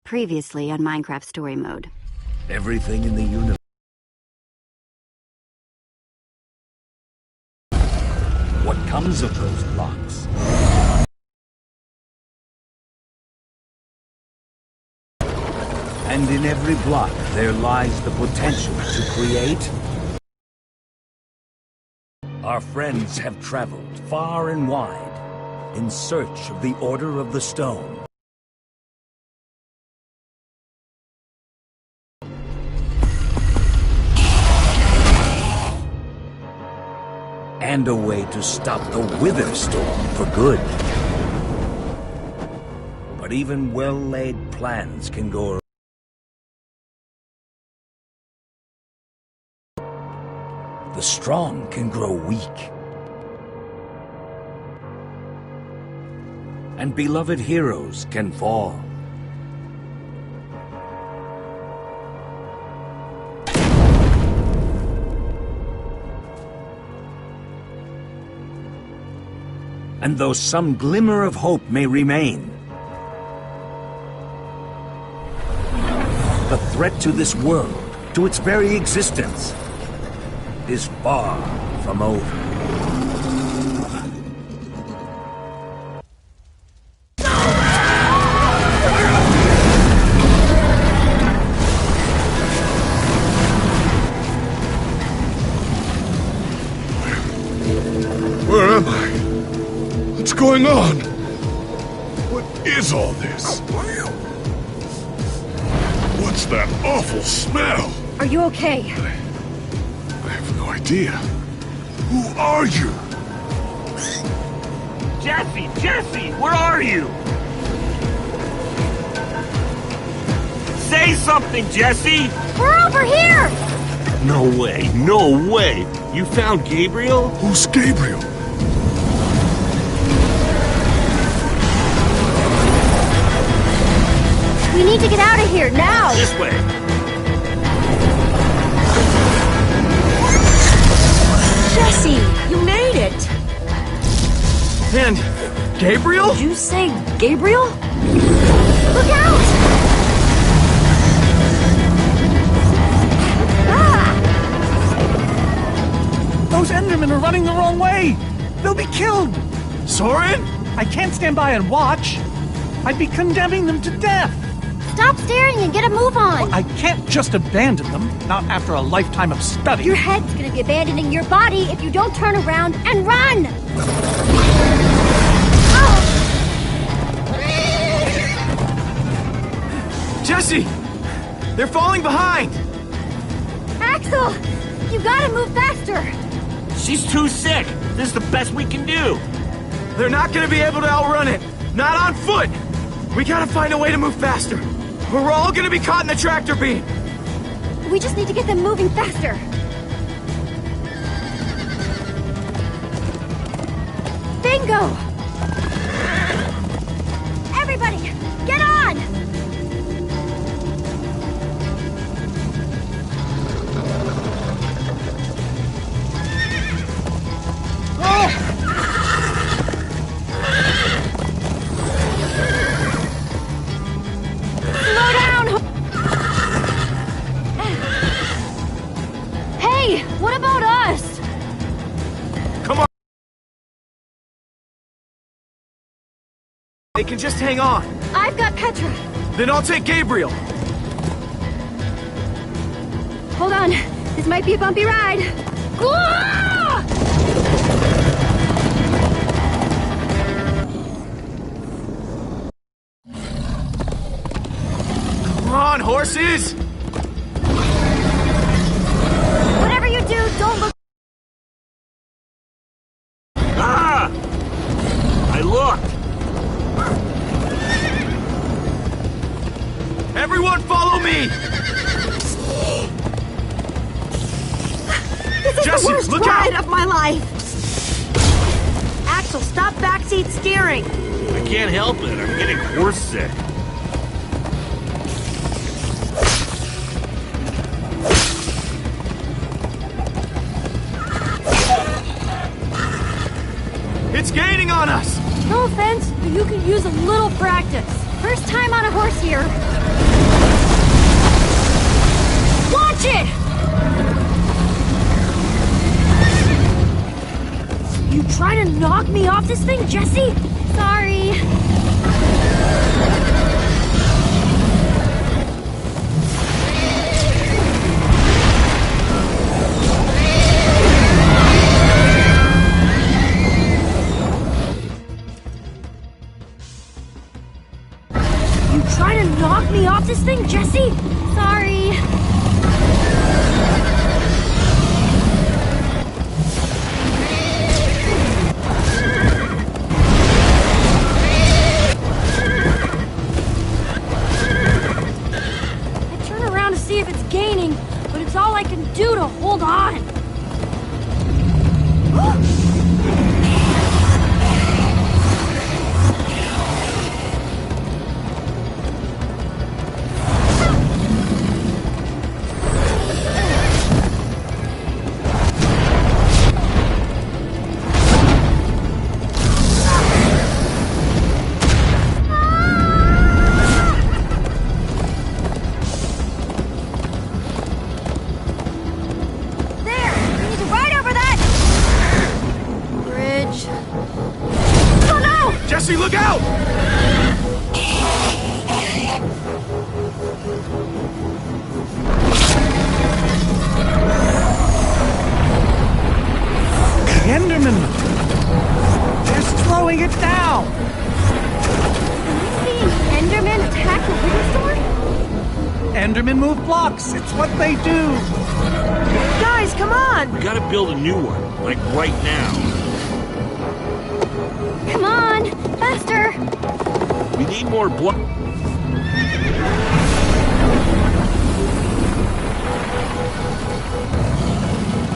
Previously on Minecraft Story Mode. Everything in the universe. What comes of those blocks? And in every block there lies the potential to create. Our friends have traveled far and wide in search of the Order of the Stone. And a way to stop the Wither Storm for good. But even well-laid plans can go wrong. The strong can grow weak. And beloved heroes can fall. And though some glimmer of hope may remain, the threat to this world, to its very existence, is far from over. Where am I? What's going on? What is all this? What's that awful smell? Are you okay? I have no idea. Who are you? Jesse, where are you? Say something, Jesse! We're over here! No way! You found Gabriel? Who's Gabriel? We need to get out of here, now! This way. Jesse, you made it! And Gabriel? Did you say Gabriel? Look out! Ah! Those Endermen are running the wrong way! They'll be killed! Soren? I can't stand by and watch! I'd be condemning them to death! Stop staring and get a move on! I can't just abandon them, not after a lifetime of study. Your head's gonna be abandoning your body if you don't turn around and run! Jesse! They're falling behind! Axel! You gotta move faster! She's too sick. This is the best we can do. They're not gonna be able to outrun it. Not on foot! We gotta find a way to move faster. Or we're all gonna be caught in the tractor beam. We just need to get them moving faster. Bingo! Everybody, get on! Slow down! Hey, what about us? Come on. They can just hang on. I've got Petra. Then I'll take Gabriel. Hold on, this might be a bumpy ride. Ah! Come on, horses! Whatever you do, don't look. Ah! I looked. Everyone follow me! This is Jesse, the worst look ride out! of my life. Axel, stop back seat steering. I can't help it. I'm getting horse sick. It's gaining on us! No offense, but you could use a little practice. First time on a horse here. Watch it! You trying to knock me off this thing, Jesse? Sorry. You trying to knock me off this thing, Jesse? Sorry. If it's gaining, but it's all I can do to hold on. Jesse, look out! The Enderman! They're slowing it down! Are you seeing Enderman attack the Wither Storm? Endermen move blocks. It's what they do. Guys, come on! We gotta build a new one, like right now. Come on, faster! We need more blood.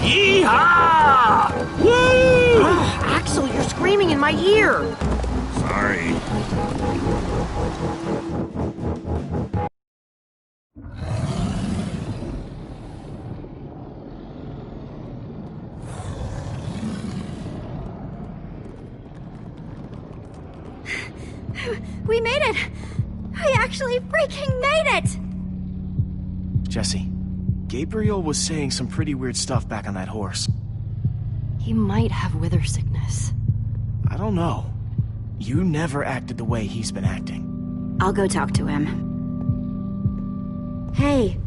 Yeehaw! Woo! Axel, you're screaming in my ear! Sorry. We made it! We actually freaking made it! Jesse, Gabriel was saying some pretty weird stuff back on that horse. He might have wither sickness. I don't know. You never acted the way he's been acting. I'll go talk to him. Hey,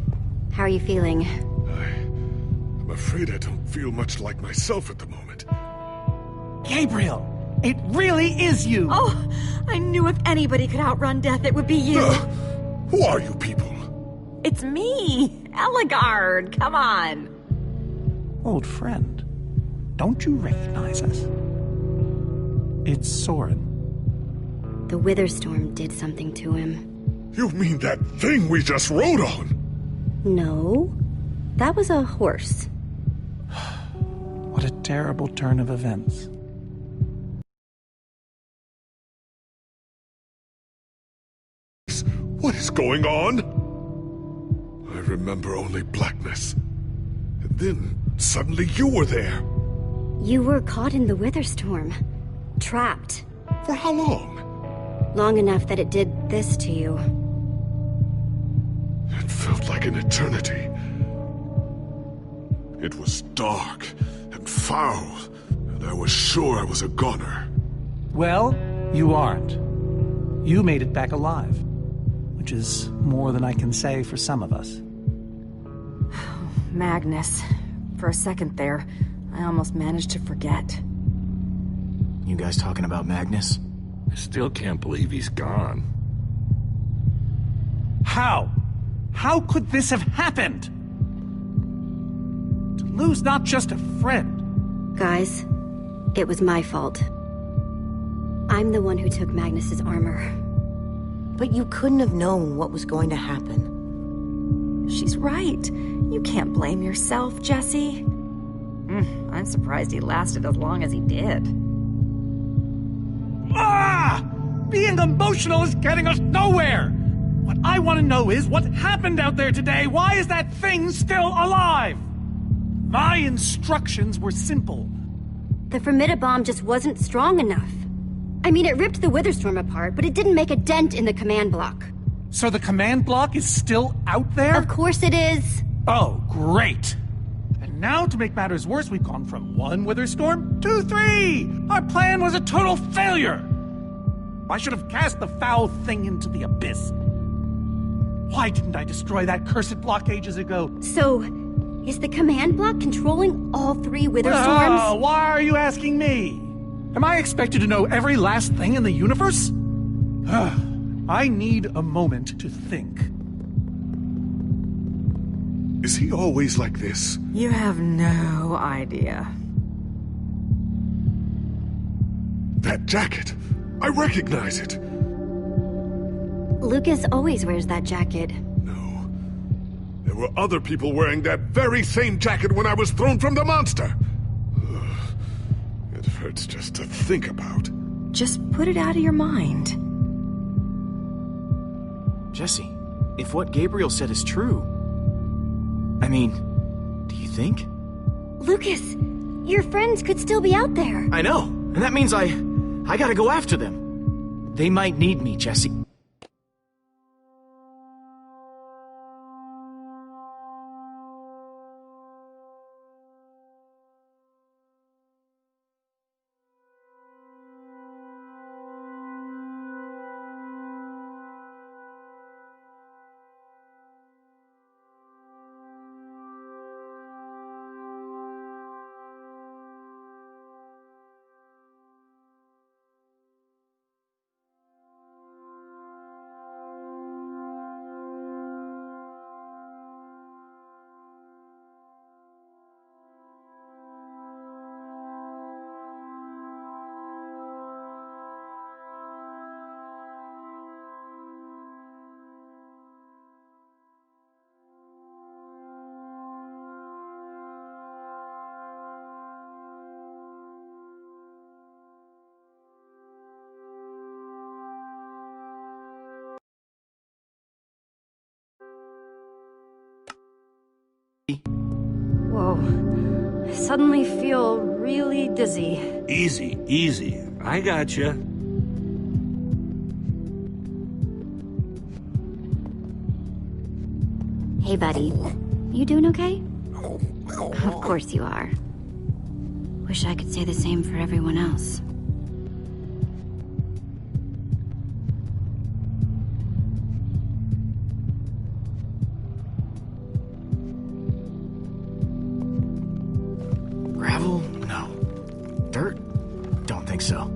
how are you feeling? I'm afraid I don't feel much like myself at the moment. Gabriel, it really is you! Oh, I knew if anybody could outrun death, it would be you. Who are you people? It's me, Ellegaard. Come on. Old friend, don't you recognize us? It's Soren. The Wither Storm did something to him. You mean that thing we just rode on? No, that was a horse. What a terrible turn of events. What is going on? I remember only blackness. And then, suddenly you were there. You were caught in the Wither Storm. Trapped. For how long? Long enough that it did this to you. It felt like an eternity. It was dark and foul, and I was sure I was a goner. Well, you aren't. You made it back alive. Which is more than I can say for some of us. Magnus. For a second there, I almost managed to forget. You guys talking about Magnus? I still can't believe he's gone. How? How could this have happened? To lose not just a friend. Guys, it was my fault. I'm the one who took Magnus's armor. But you couldn't have known what was going to happen. She's right. You can't blame yourself, Jesse. I'm surprised he lasted as long as he did. Being emotional is getting us nowhere! What I want to know is what happened out there today. Why is that thing still alive? My instructions were simple. The Formidabomb just wasn't strong enough. I mean, it ripped the Witherstorm apart, but it didn't make a dent in the command block. So the command block is still out there? Of course it is. Oh, great. And now, to make matters worse, we've gone from 1 Witherstorm to 3! Our plan was a total failure! I should have cast the foul thing into the abyss. Why didn't I destroy that cursed block ages ago? So, is the command block controlling all 3 Witherstorms? Oh, why are you asking me? Am I expected to know every last thing in the universe? I need a moment to think. Is he always like this? You have no idea. That jacket! I recognize it! Lucas always wears that jacket. No. There were other people wearing that very same jacket when I was thrown from the monster! It hurts just to think about. Just put it out of your mind. Jesse, if what Gabriel said is true... I mean, do you think? Lucas, your friends could still be out there. I know, and that means I gotta go after them. They might need me, Jesse. Whoa. I suddenly feel really dizzy. Easy, easy. I gotcha. Hey, buddy. You doing okay? Of course you are. Wish I could say the same for everyone else. Gravel? No. Dirt? Don't think so.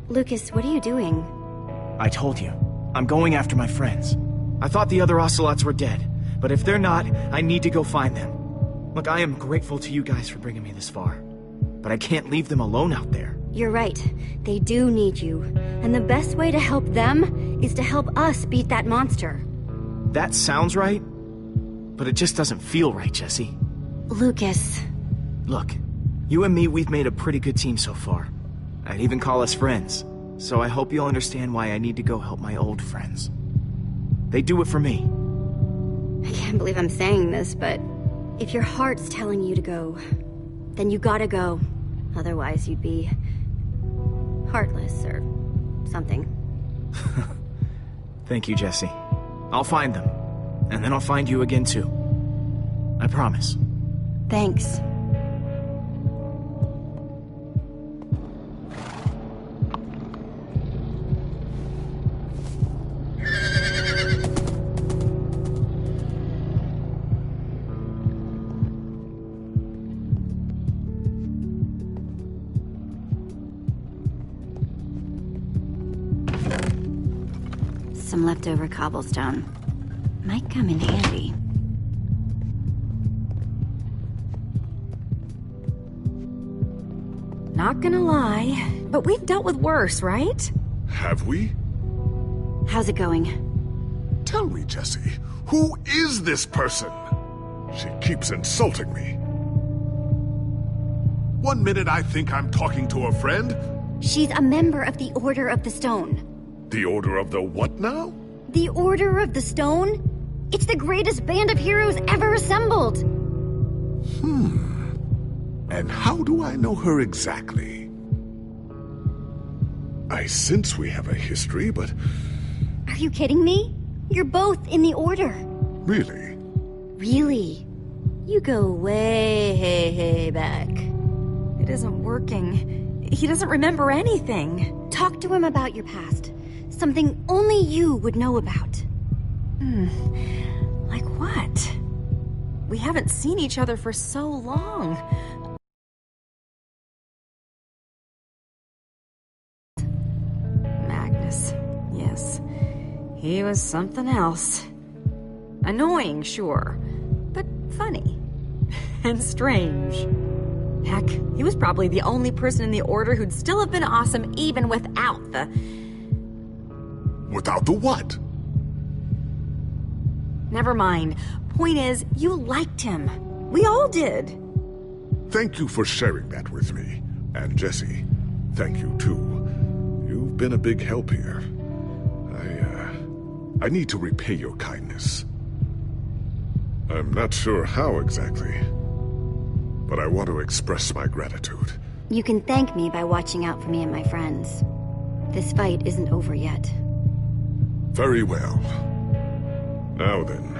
Lucas, what are you doing? I told you. I'm going after my friends. I thought the other Ocelots were dead, but if they're not, I need to go find them. Look, I am grateful to you guys for bringing me this far, but I can't leave them alone out there. You're right. They do need you. And the best way to help them is to help us beat that monster. That sounds right, but it just doesn't feel right, Jesse. Lucas. Look, you and me, we've made a pretty good team so far. I'd even call us friends, so I hope you'll understand why I need to go help my old friends. They do it for me. I can't believe I'm saying this, but if your heart's telling you to go, then you gotta go. Otherwise, you'd be heartless or something. Thank you, Jesse. I'll find them, and then I'll find you again too. I promise. Thanks. Some leftover cobblestone. Might come in handy. Not gonna lie, but we've dealt with worse, right? Have we? How's it going? Tell me, Jesse, who is this person? She keeps insulting me. One minute I think I'm talking to a friend, She's a member of the Order of the Stone. The Order of the what now? The Order of the Stone? It's the greatest band of heroes ever assembled! And how do I know her exactly? I sense we have a history, but... Are you kidding me? You're both in the Order. Really? Really? You go way back. It isn't working. He doesn't remember anything. Talk to him about your past. Something only you would know about. Like what? We haven't seen each other for so long. Magnus. Yes. He was something else. Annoying, sure. But funny. And strange. Heck, he was probably the only person in the Order who'd still have been awesome even without the... Without the what? Never mind. Point is, you liked him. We all did. Thank you for sharing that with me. And Jesse, thank you too. You've been a big help here. I need to repay your kindness. I'm not sure how exactly, but I want to express my gratitude. You can thank me by watching out for me and my friends. This fight isn't over yet. Very well. Now then,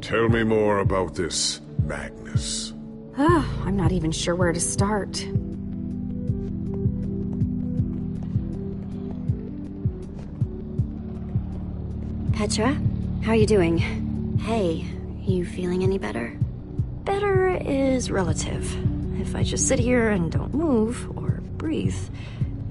tell me more about this Magnus. I'm not even sure where to start. Petra, how are you doing? Hey, you feeling any better? Better is relative. If I just sit here and don't move or breathe,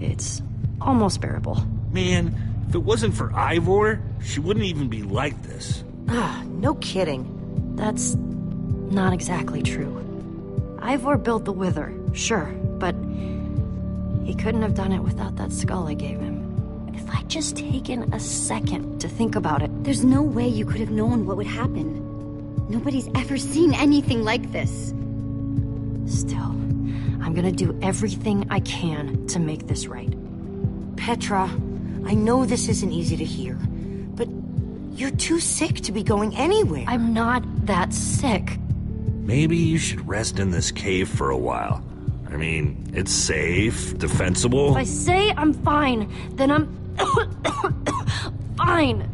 it's almost bearable. Man, if it wasn't for Ivor, she wouldn't even be like this. No kidding. That's not exactly true. Ivor built the Wither, sure, but he couldn't have done it without that skull I gave him. If I'd just taken a second to think about it. There's no way you could have known what would happen. Nobody's ever seen anything like this. Still, I'm gonna do everything I can to make this right. Petra, I know this isn't easy to hear, but you're too sick to be going anywhere. I'm not that sick. Maybe you should rest in this cave for a while. I mean, it's safe, defensible. If I say I'm fine, then I'm fine.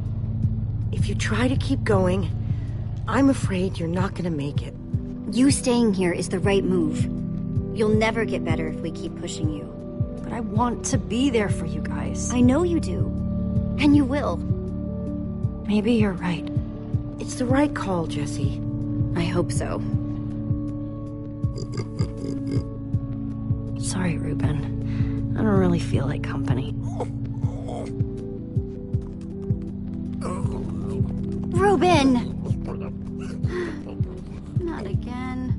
If you try to keep going, I'm afraid you're not gonna make it. You staying here is the right move. You'll never get better if we keep pushing you. But I want to be there for you guys. I know you do. And you will. Maybe you're right. It's the right call, Jesse. I hope so. Sorry, Reuben. I don't really feel like company. Reuben! Not again.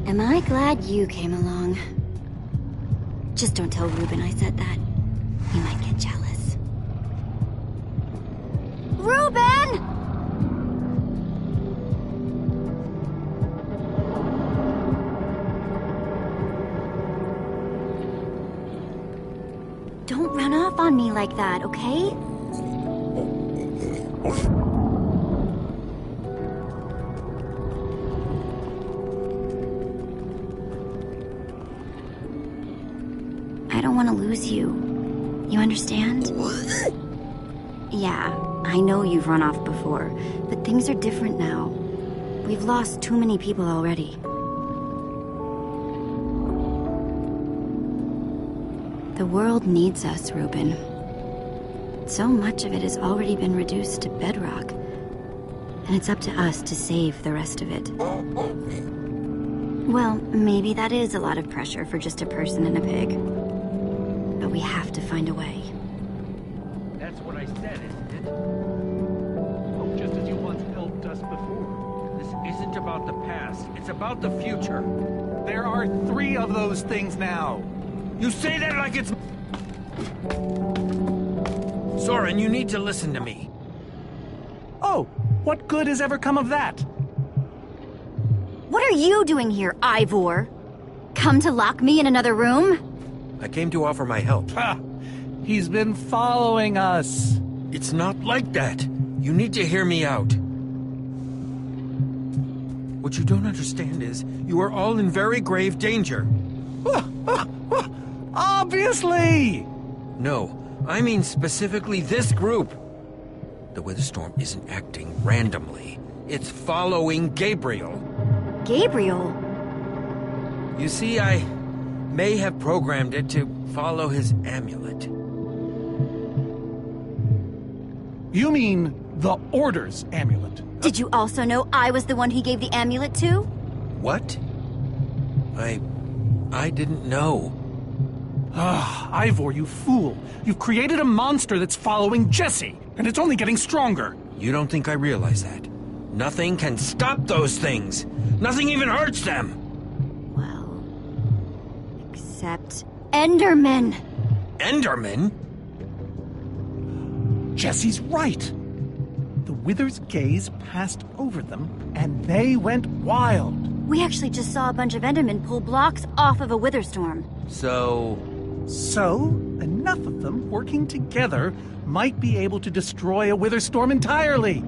Am I glad you came along? Just don't tell Reuben I said that. He might get jealous. Reuben! Don't run off on me like that, okay? I don't want to lose you. You understand? Yeah, I know you've run off before, but things are different now. We've lost too many people already. The world needs us, Reuben. So much of it has already been reduced to bedrock, and it's up to us to save the rest of it. Well, maybe that is a lot of pressure for just a person and a pig. But we have to find a way. That's what I said, isn't it? Oh, just as you once helped us before. This isn't about the past, it's about the future. There are 3 of those things now. You say that like it's... Soren, you need to listen to me. Oh, What good has ever come of that? What are you doing here, Ivor? Come to lock me in another room? I came to offer my help. Ha! He's been following us. It's not like that. You need to hear me out. What you don't understand is, you are all in very grave danger. Obviously! No, I mean specifically this group. The Witherstorm isn't acting randomly. It's following Gabriel. Gabriel? You see, I may have programmed it to follow his amulet. You mean the Order's amulet? Did you also know I was the one he gave the amulet to? What? I didn't know. Ah, Ivor, you fool. You've created a monster that's following Jesse, and it's only getting stronger. You don't think I realize that? Nothing can stop those things. Nothing even hurts them. Well, except Endermen. Endermen? Jesse's right. The Wither's gaze passed over them, and they went wild. We actually just saw a bunch of Endermen pull blocks off of a Witherstorm. So, enough of them working together might be able to destroy a Witherstorm entirely.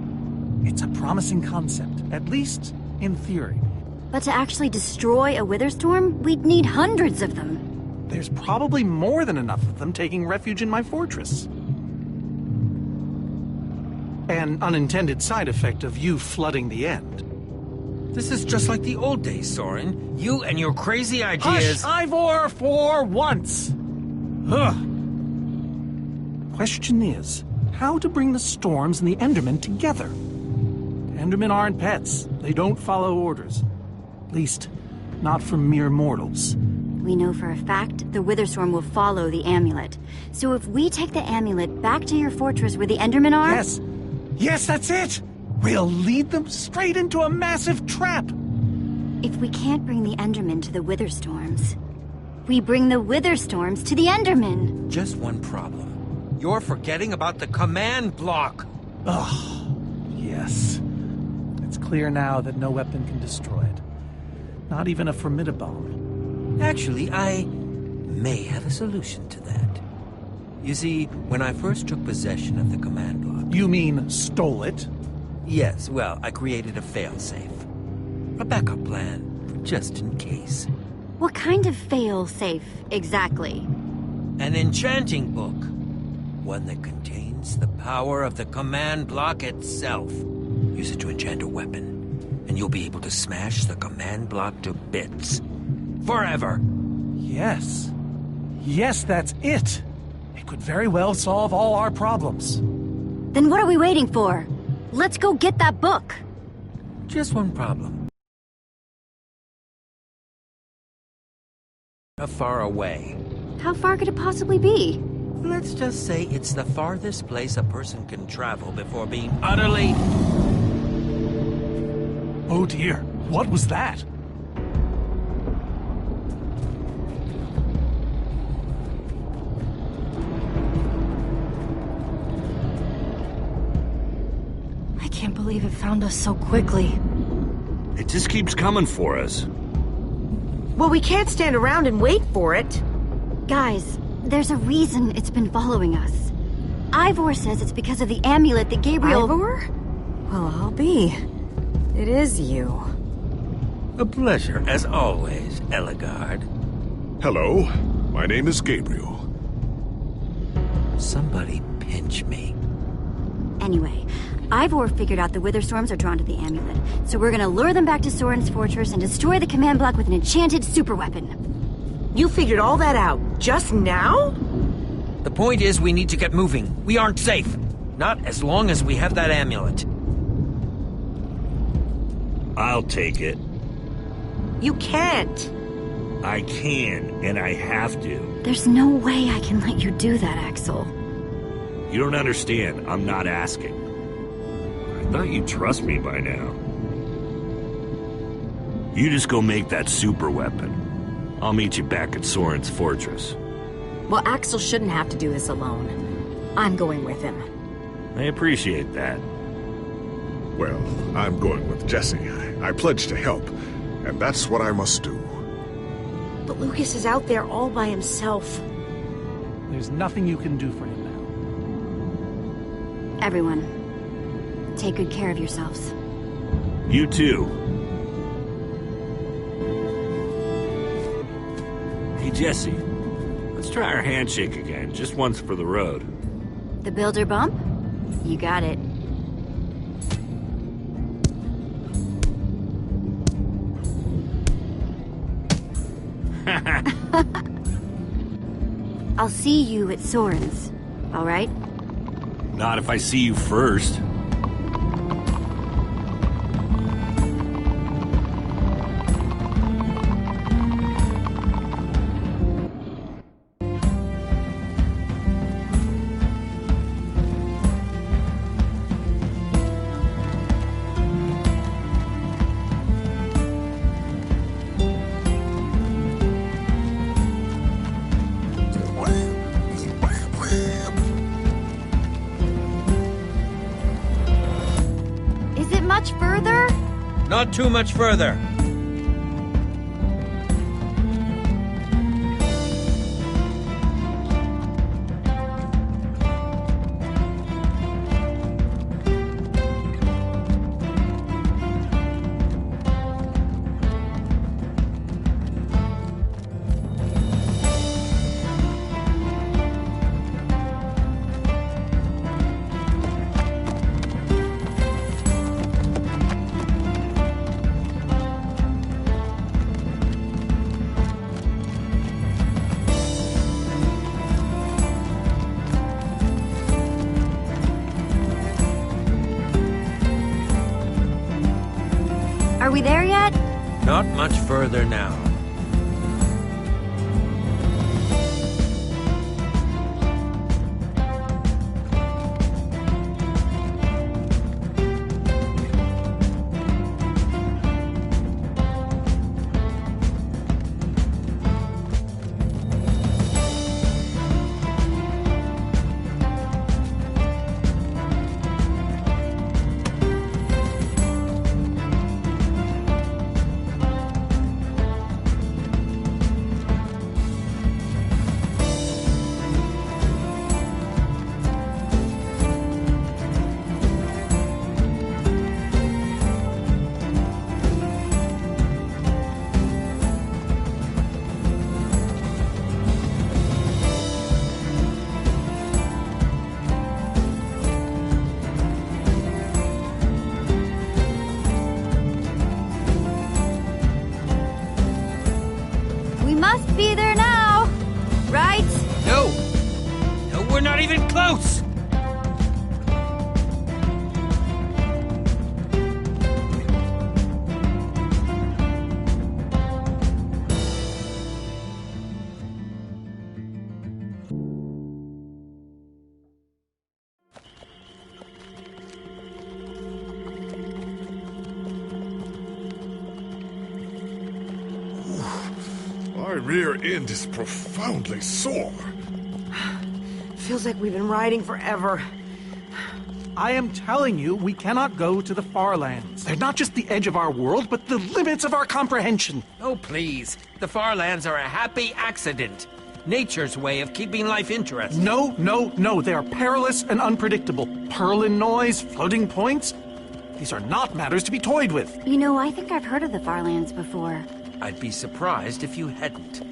It's a promising concept, at least in theory. But to actually destroy a Witherstorm, we'd need hundreds of them. There's probably more than enough of them taking refuge in my fortress. An unintended side effect of you flooding the end. this is just like the old days, Soren. You and your crazy ideas... Hush, Ivor, for once! Ugh. Question is, how to bring the Storms and the Endermen together? Endermen aren't pets. They don't follow orders. At least, not from mere mortals. We know for a fact the Witherstorm will follow the amulet. So if we take the amulet back to your fortress where the Endermen are... Yes! Yes, that's it! We'll lead them straight into a massive trap! If we can't bring the Endermen to the Witherstorms, we bring the Witherstorms to the Endermen. Just one problem. You're forgetting about the command block! Ugh. Yes. It's clear now that no weapon can destroy it. Not even a Formidabone. Actually, I may have a solution to that. You see, when I first took possession of the command block... You mean stole it? Yes, well, I created a failsafe. A backup plan, just in case. What kind of fail-safe, exactly? An enchanting book. One that contains the power of the command block itself. Use it to enchant a weapon, and you'll be able to smash the command block to bits. Forever! Yes. Yes, that's it. It could very well solve all our problems. Then what are we waiting for? Let's go get that book! Just one problem. Far away. How far could it possibly be? Let's just say it's the farthest place a person can travel before being utterly... Oh dear, what was that? I can't believe it found us so quickly. It just keeps coming for us. Well, we can't stand around and wait for it. Guys, there's a reason it's been following us. Ivor says it's because of the amulet that Gabriel... Ivor? Well, I'll be. It is you. A pleasure, as always, Ellegaard. Hello, my name is Gabriel. Somebody pinch me. Anyway, Ivor figured out the Witherstorms are drawn to the amulet, so we're gonna lure them back to Soren's fortress and destroy the command block with an enchanted superweapon. You figured all that out just now? The point is, we need to get moving. We aren't safe. Not as long as we have that amulet. I'll take it. You can't. I can, and I have to. There's no way I can let you do that, Axel. You don't understand. I'm not asking. I thought you'd trust me by now. You just go make that super weapon. I'll meet you back at Soren's fortress. Well, Axel shouldn't have to do this alone. I'm going with him. I appreciate that. Well, I'm going with Jesse. I pledged to help, and that's what I must do. But Lucas is out there all by himself. There's nothing you can do for him now. Everyone, take good care of yourselves. You too. Hey, Jesse. Let's try our handshake again, just once for the road. The builder bump? You got it. I'll see you at Soren's, all right? Not if I see you first. Much further? Not too much further. Are we there yet? Not much further now. Must be there now, right? No! No, we're not even close! My rear end is profoundly sore. Feels like we've been riding forever. I am telling you, we cannot go to the far lands. They're not just the edge of our world, but the limits of our comprehension. Oh, please. The far lands are a happy accident. Nature's way of keeping life interesting. No, no, no. They are perilous and unpredictable. Purlin noise, floating points. These are not matters to be toyed with. You know, I think I've heard of the Farlands before. I'd be surprised if you hadn't.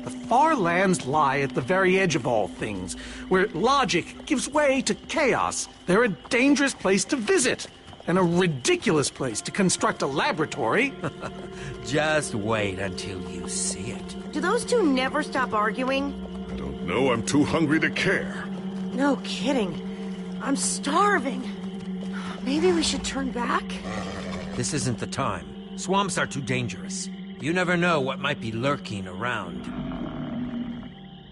The far lands lie at the very edge of all things, where logic gives way to chaos. They're a dangerous place to visit, and a ridiculous place to construct a laboratory. Just wait until you see it. Do those two never stop arguing? I don't know, I'm too hungry to care. No kidding. I'm starving. Maybe we should turn back? This isn't the time. Swamps are too dangerous. You never know what might be lurking around.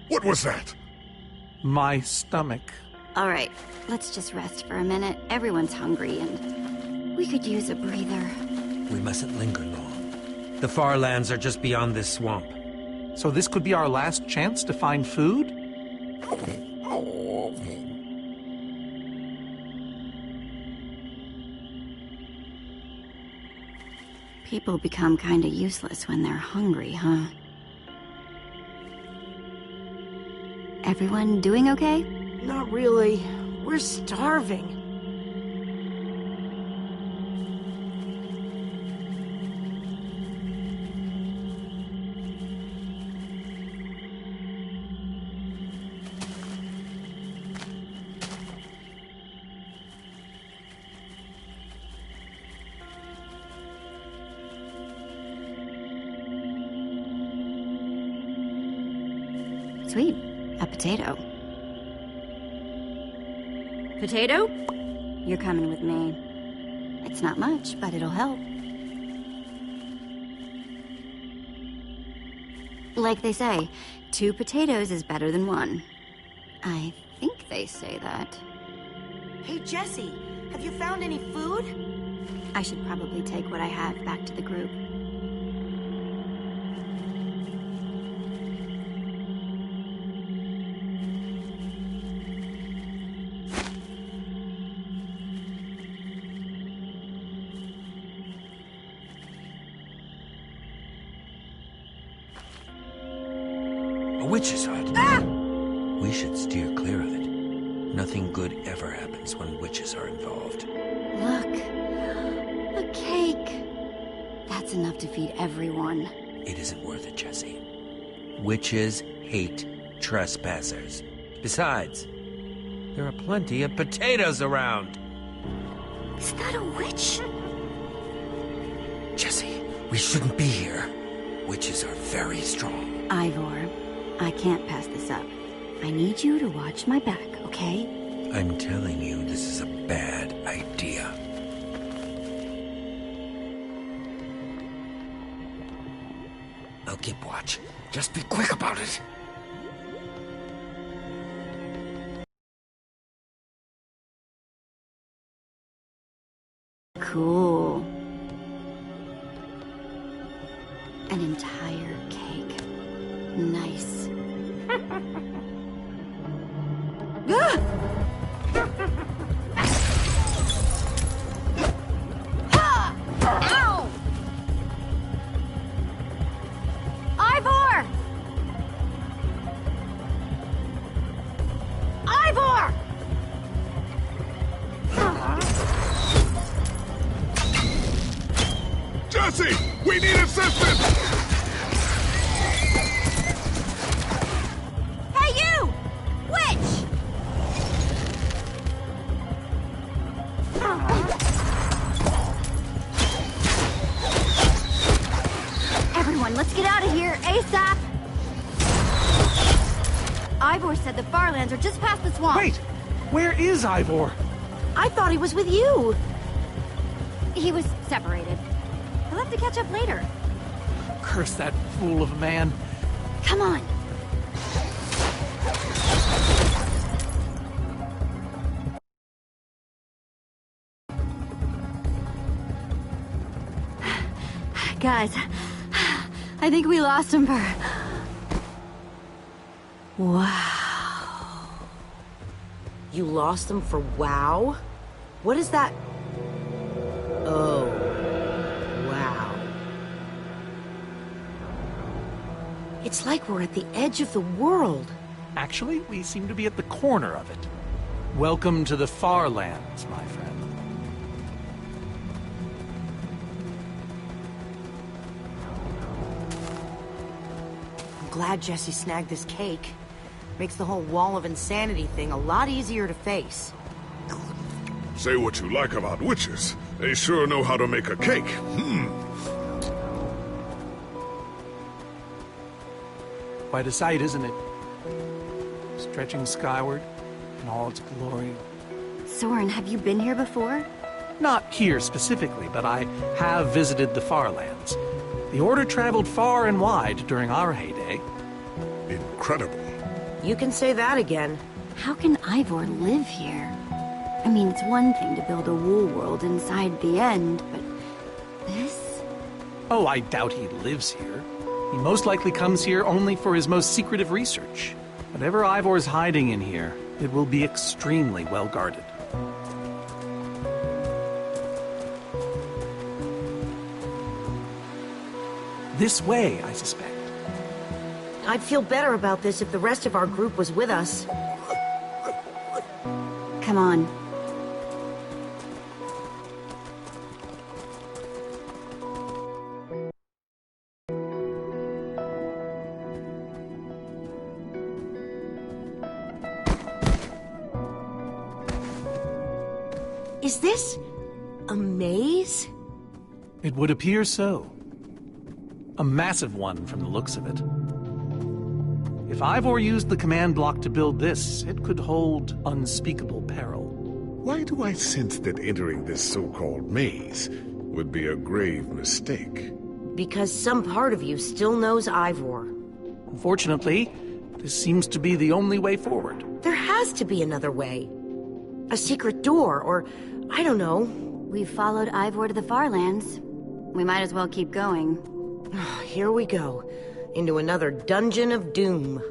What was that? My stomach. All right, let's just rest for a minute. Everyone's hungry, and we could use a breather. We mustn't linger long. The far lands are just beyond this swamp. So this could be our last chance to find food? People become kinda useless when they're hungry, huh? Everyone doing okay? Not really. We're starving. Sweet. A potato. Potato? You're coming with me. It's not much, but it'll help. Like they say, 2 potatoes is better than 1. I think they say that. Hey, Jesse, have you found any food? I should probably take what I have back to the group. Witch's hut. Ah! We should steer clear of it. Nothing good ever happens when witches are involved. Look. A cake. That's enough to feed everyone. It isn't worth it, Jesse. Witches hate trespassers. Besides, there are plenty of potatoes around. Is that a witch? Jesse, we shouldn't be here. Witches are very strong. Ivor, I can't pass this up. I need you to watch my back, okay? I'm telling you, this is a bad idea. I'll keep watch. Just be quick about it. Cool. An entire cake. Nice. Ow! Ivor! Ivor! Jesse! We need assistance! Hey, you! Witch! Everyone, let's get out of here, ASAP! Ivor said the Farlands are just past the swamp. Wait! Where is Ivor? I thought he was with you. He was separated. He'll have to catch up later. Curse that fool of a man. Come on. Guys, I think we lost him for... Wow. You lost them for wow? What is that? Oh. Wow. It's like we're at the edge of the world. Actually, we seem to be at the corner of it. Welcome to the Farlands, my friend. I'm glad Jesse snagged this cake. Makes the whole wall of insanity thing a lot easier to face. Say what you like about witches. They sure know how to make a cake. Quite a sight, isn't it? Stretching skyward in all its glory. Soren, have you been here before? Not here specifically, but I have visited the Farlands. The Order traveled far and wide during our heyday. Incredible. You can say that again. How can Ivor live here? I mean, it's one thing to build a wool world inside the end, but this? Oh, I doubt he lives here. He most likely comes here only for his most secretive research. Whatever Ivor's hiding in here, it will be extremely well guarded. this way, I suspect. I'd feel better about this if the rest of our group was with us. Come on. Is this a maze? It would appear so. A massive one from the looks of it. If Ivor used the command block to build this, it could hold unspeakable peril. Why do I sense that entering this so-called maze would be a grave mistake? Because some part of you still knows Ivor. Unfortunately, this seems to be the only way forward. There has to be another way. A secret door, or I don't know. We've followed Ivor to the Farlands. We might as well keep going. Here we go. Into another dungeon of doom.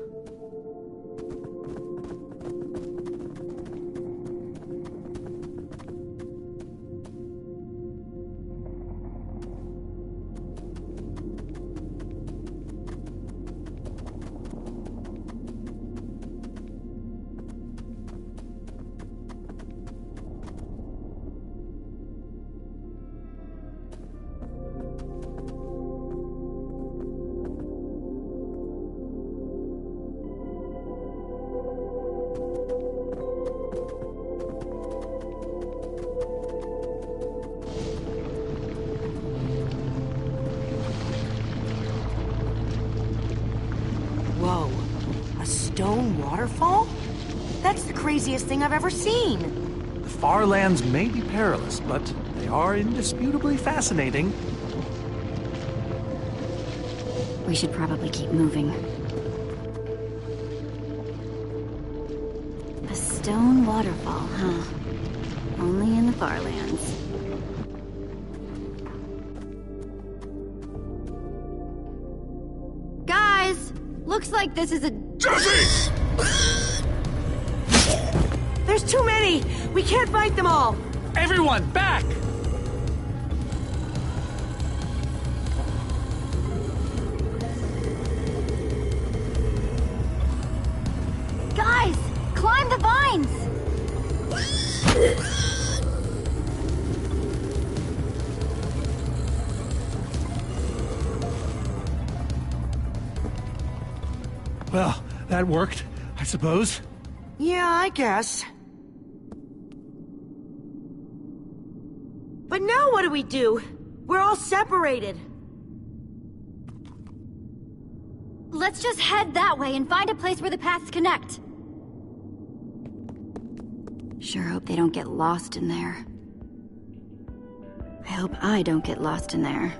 Whoa, a stone waterfall? That's the craziest thing I've ever seen. The Farlands may be perilous, but they are indisputably fascinating. We should probably keep moving. A stone waterfall, huh? Only in the Farlands. Guys! Looks like this is a... Jesse! There's too many! We can't fight them all! Everyone, back! Guys! Climb the vines! Well, that worked, I suppose. Yeah, I guess. But now what do we do? We're all separated. Let's just head that way and find a place where the paths connect. Sure hope they don't get lost in there. I hope I don't get lost in there.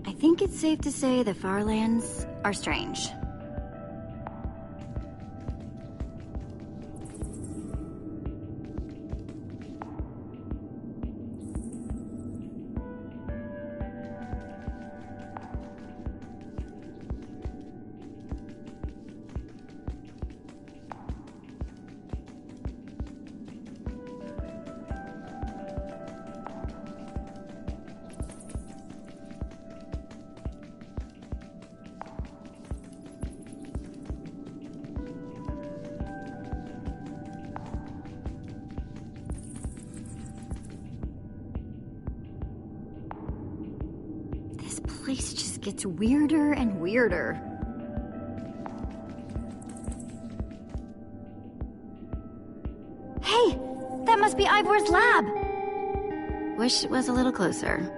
I think it's safe to say the Farlands are strange. This place just gets weirder and weirder. Hey! That must be Ivor's lab! Wish it was a little closer.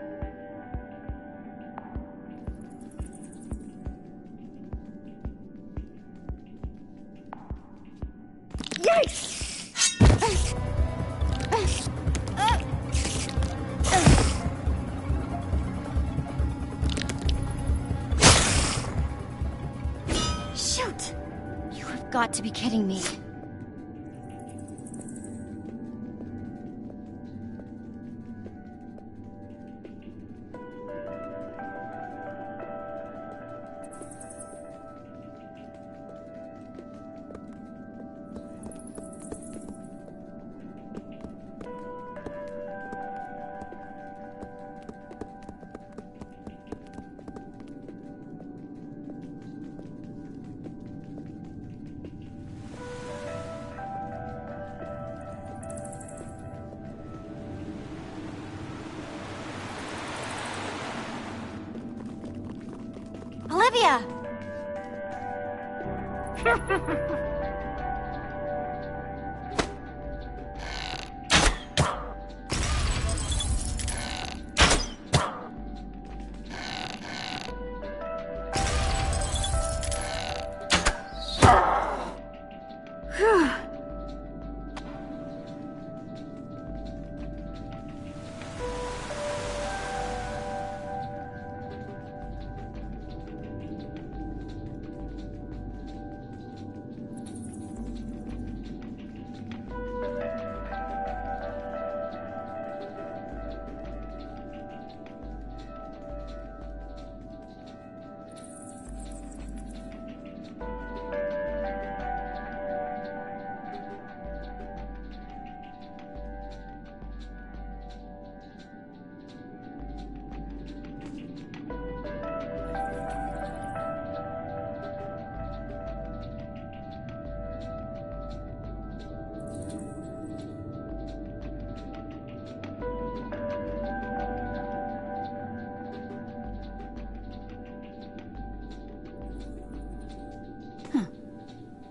Yikes! Shoot! You have got to be kidding me. Olivia!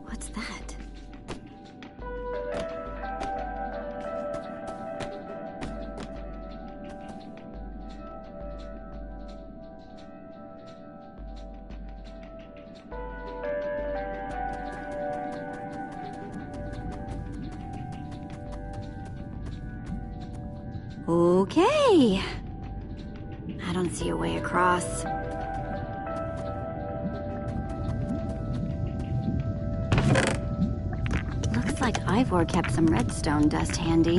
What's that? Okay. I don't see a way across. Looks like Ivor kept some redstone dust handy.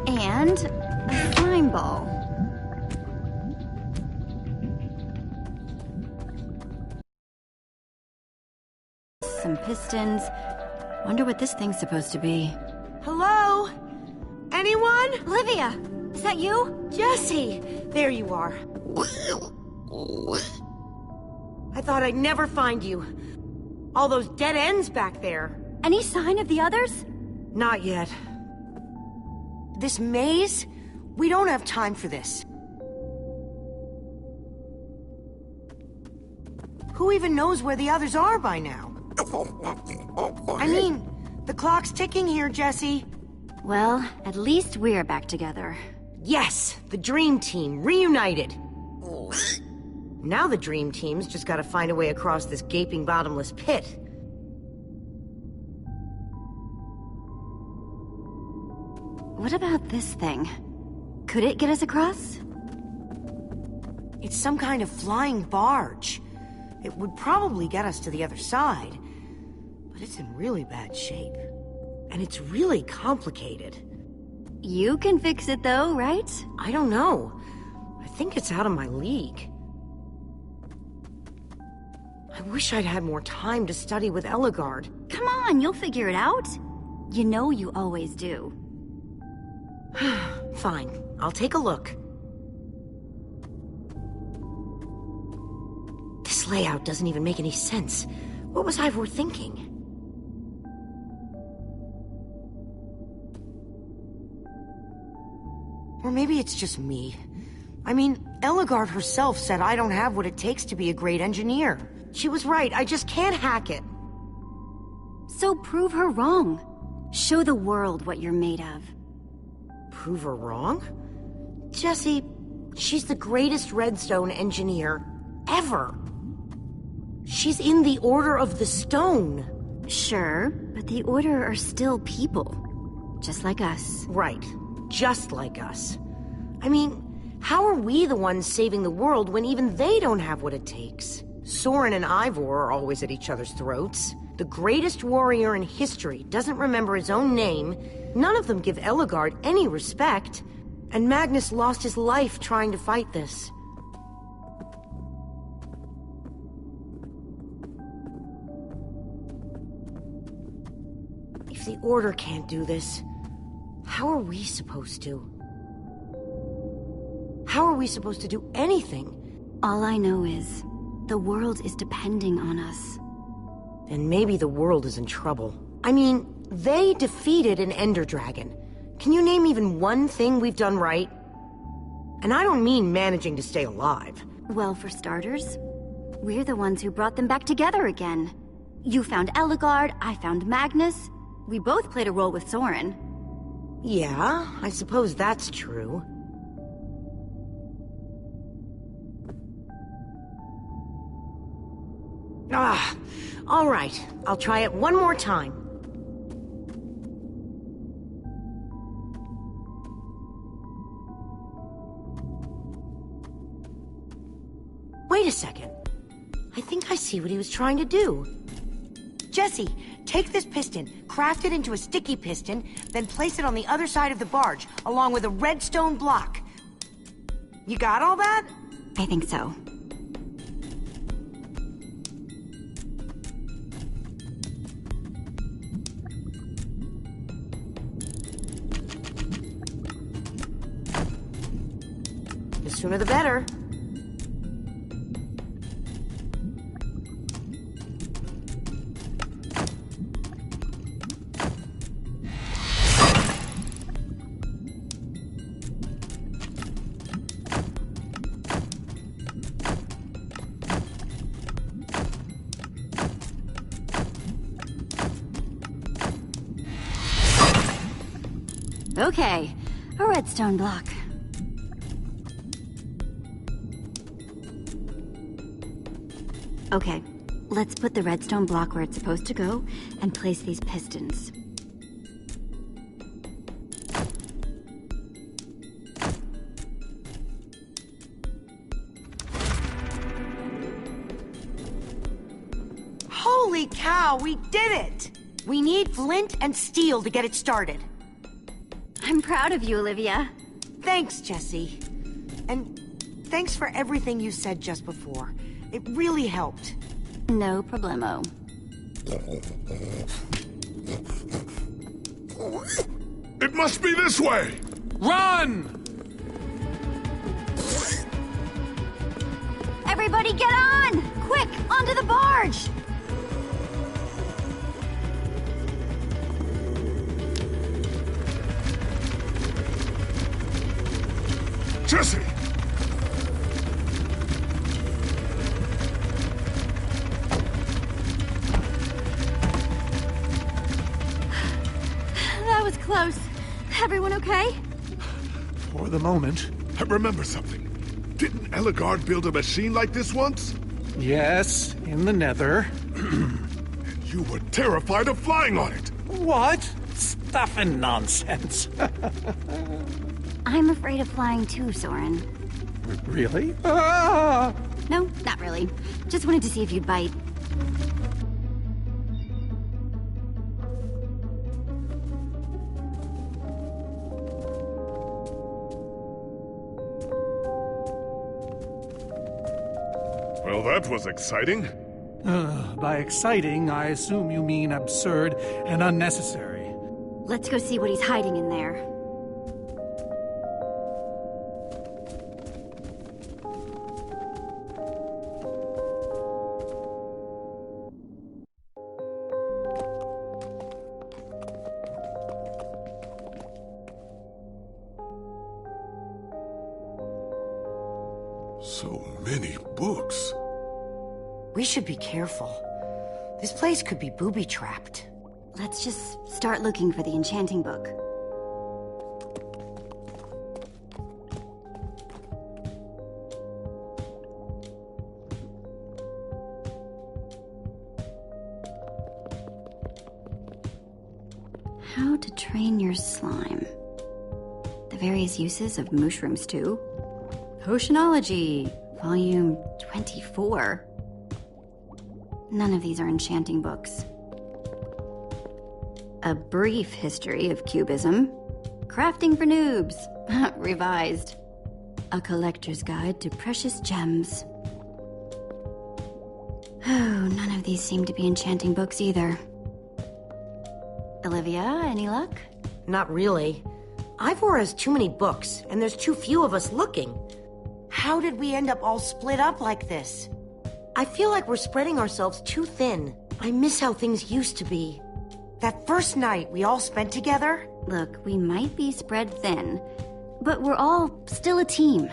And a slime ball. Some pistons. Wonder what this thing's supposed to be. Hello? Anyone? Olivia! Is that you? Jesse! There you are. I thought I'd never find you. All those dead ends back there. Any sign of the others? Not yet. This maze? We don't have time for this. Who even knows where the others are by now? I mean, the clock's ticking here, Jesse. Well, at least we're back together. Yes, the Dream Team, reunited. Now the Dream Team's just gotta find a way across this gaping bottomless pit. What about this thing? Could it get us across? It's some kind of flying barge. It would probably get us to the other side. But it's in really bad shape. And it's really complicated. You can fix it though, right? I don't know. I think it's out of my league. I wish I'd had more time to study with Ellegaard. Come on, you'll figure it out. You know you always do. Fine, I'll take a look. This layout doesn't even make any sense. What was Ivor thinking? Or maybe it's just me. I mean, Ellegaard herself said I don't have what it takes to be a great engineer. She was right, I just can't hack it. So prove her wrong. Show the world what you're made of. Prove her wrong? Jesse, she's the greatest redstone engineer ever. She's in the Order of the Stone. Sure, but the Order are still people. Just like us. Right. Just like us. I mean, how are we the ones saving the world when even they don't have what it takes? Soren and Ivor are always at each other's throats. The greatest warrior in history doesn't remember his own name. None of them give Ellegaard any respect. And Magnus lost his life trying to fight this. If the Order can't do this, how are we supposed to? How are we supposed to do anything? All I know is, the world is depending on us. Then maybe the world is in trouble. I mean, they defeated an Ender Dragon. Can you name even one thing we've done right? And I don't mean managing to stay alive. Well, for starters, We're the ones who brought them back together again. You found Ellegaard, I found Magnus. We both played a role with Soren. Yeah, I suppose that's true. All right. I'll try it one more time. Wait a second. I think I see what he was trying to do. Jesse, take this piston, craft it into a sticky piston, then place it on the other side of the barge, along with a redstone block. You got all that? I think so. The sooner the better. Okay, a redstone block. Okay, let's put the redstone block where it's supposed to go and place these pistons. Holy cow, we did it! We need flint and steel to get it started. I'm proud of you, Olivia. Thanks, Jesse. And thanks for everything you said just before. It really helped. No problemo. It must be this way! Run! Everybody get on! Quick, onto the barge! Jesse! That was close. Everyone okay? For the moment. I remember something. Didn't Ellegaard build a machine like this once? Yes, in the Nether. And you were terrified of flying on it! What? Stuff and nonsense. I'm afraid of flying too, Soren. Really? Ah! No, not really. Just wanted to see if you'd bite. Well, that was exciting. By exciting, I assume you mean absurd and unnecessary. Let's go see what he's hiding in there. So many books. We should be careful. This place could be booby-trapped. Let's just start looking for the enchanting book. How to train your slime. The various uses of mushroom stew. Oceanology, volume 24. None of these are enchanting books. A brief history of cubism. Crafting for noobs, revised. A collector's guide to precious gems. Oh, none of these seem to be enchanting books either. Olivia, any luck? Not really. Ivor has too many books, and there's too few of us looking. How did we end up all split up like this? I feel like we're spreading ourselves too thin. I miss how things used to be. That first night we all spent together? Look, we might be spread thin, but we're all still a team.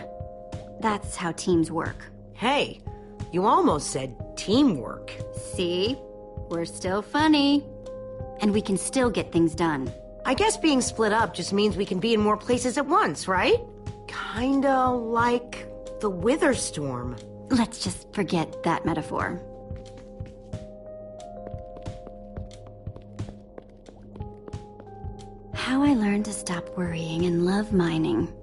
That's how teams work. Hey, You almost said teamwork. See? We're still funny. And we can still get things done. I guess being split up just means we can be in more places at once, right? Kinda like the Wither Storm. Let's just forget that metaphor. How I learned to stop worrying and love mining.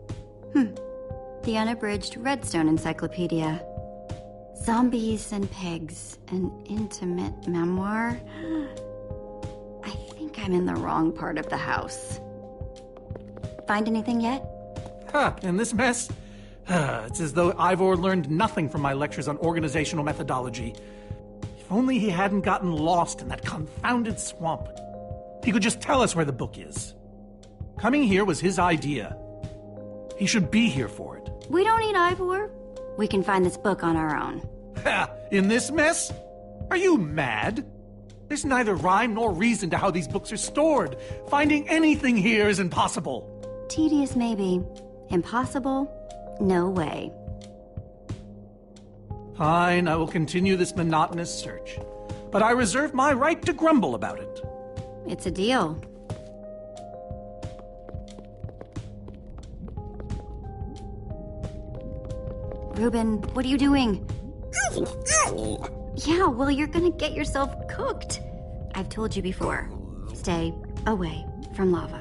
The unabridged Redstone Encyclopedia. Zombies and pigs, an intimate memoir. I think I'm in the wrong part of the house. Find anything yet? In this mess? It's as though Ivor learned nothing from my lectures on organizational methodology. If only he hadn't gotten lost in that confounded swamp. He could just tell us where the book is. Coming here was his idea. He should be here for it. We don't need Ivor. We can find this book on our own. In this mess? Are you mad? There's neither rhyme nor reason to how these books are stored. Finding anything here is impossible. Tedious, maybe. Impossible? No way. Fine, I will continue this monotonous search. But I reserve my right to grumble about it. It's a deal. Reuben, what are you doing? Yeah, well, you're gonna get yourself cooked. I've told you before. Stay away from lava.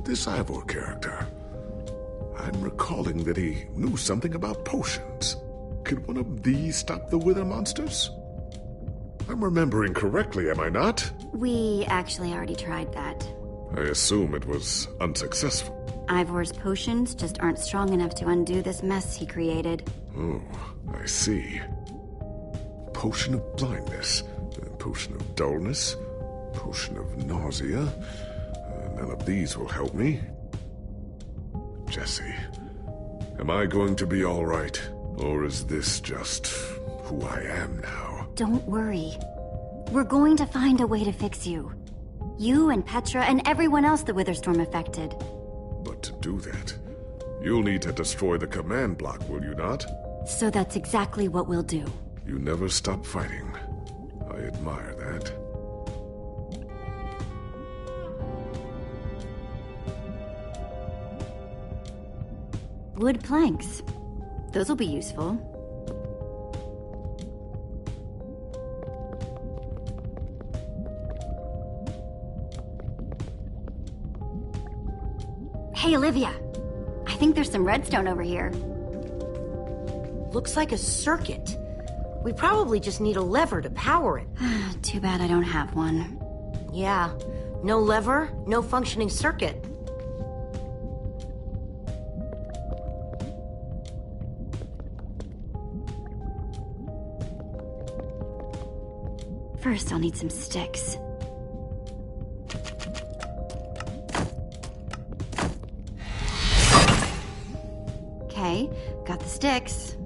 This Ivor character. I'm recalling that he knew something about potions. Could one of these stop the Wither monsters? I'm remembering correctly, am I not? We actually already tried that. I assume it was unsuccessful. Ivor's potions just aren't strong enough to undo this mess he created. Oh, I see. Potion of blindness, potion of dullness, potion of nausea. None of these will help me. Jesse, am I going to be all right? Or is this just who I am now? Don't worry. We're going to find a way to fix you. You and Petra and everyone else the Witherstorm affected. But to do that, you'll need to destroy the command block, will you not? So that's exactly what we'll do. You never stop fighting. I admire that. Wood planks. Those will be useful. Hey, Olivia. I think there's some redstone over here. Looks like a circuit. We probably just need a lever to power it. Too bad I don't have one. Yeah. No lever, no functioning circuit. First, I'll need some sticks. Okay, got the sticks.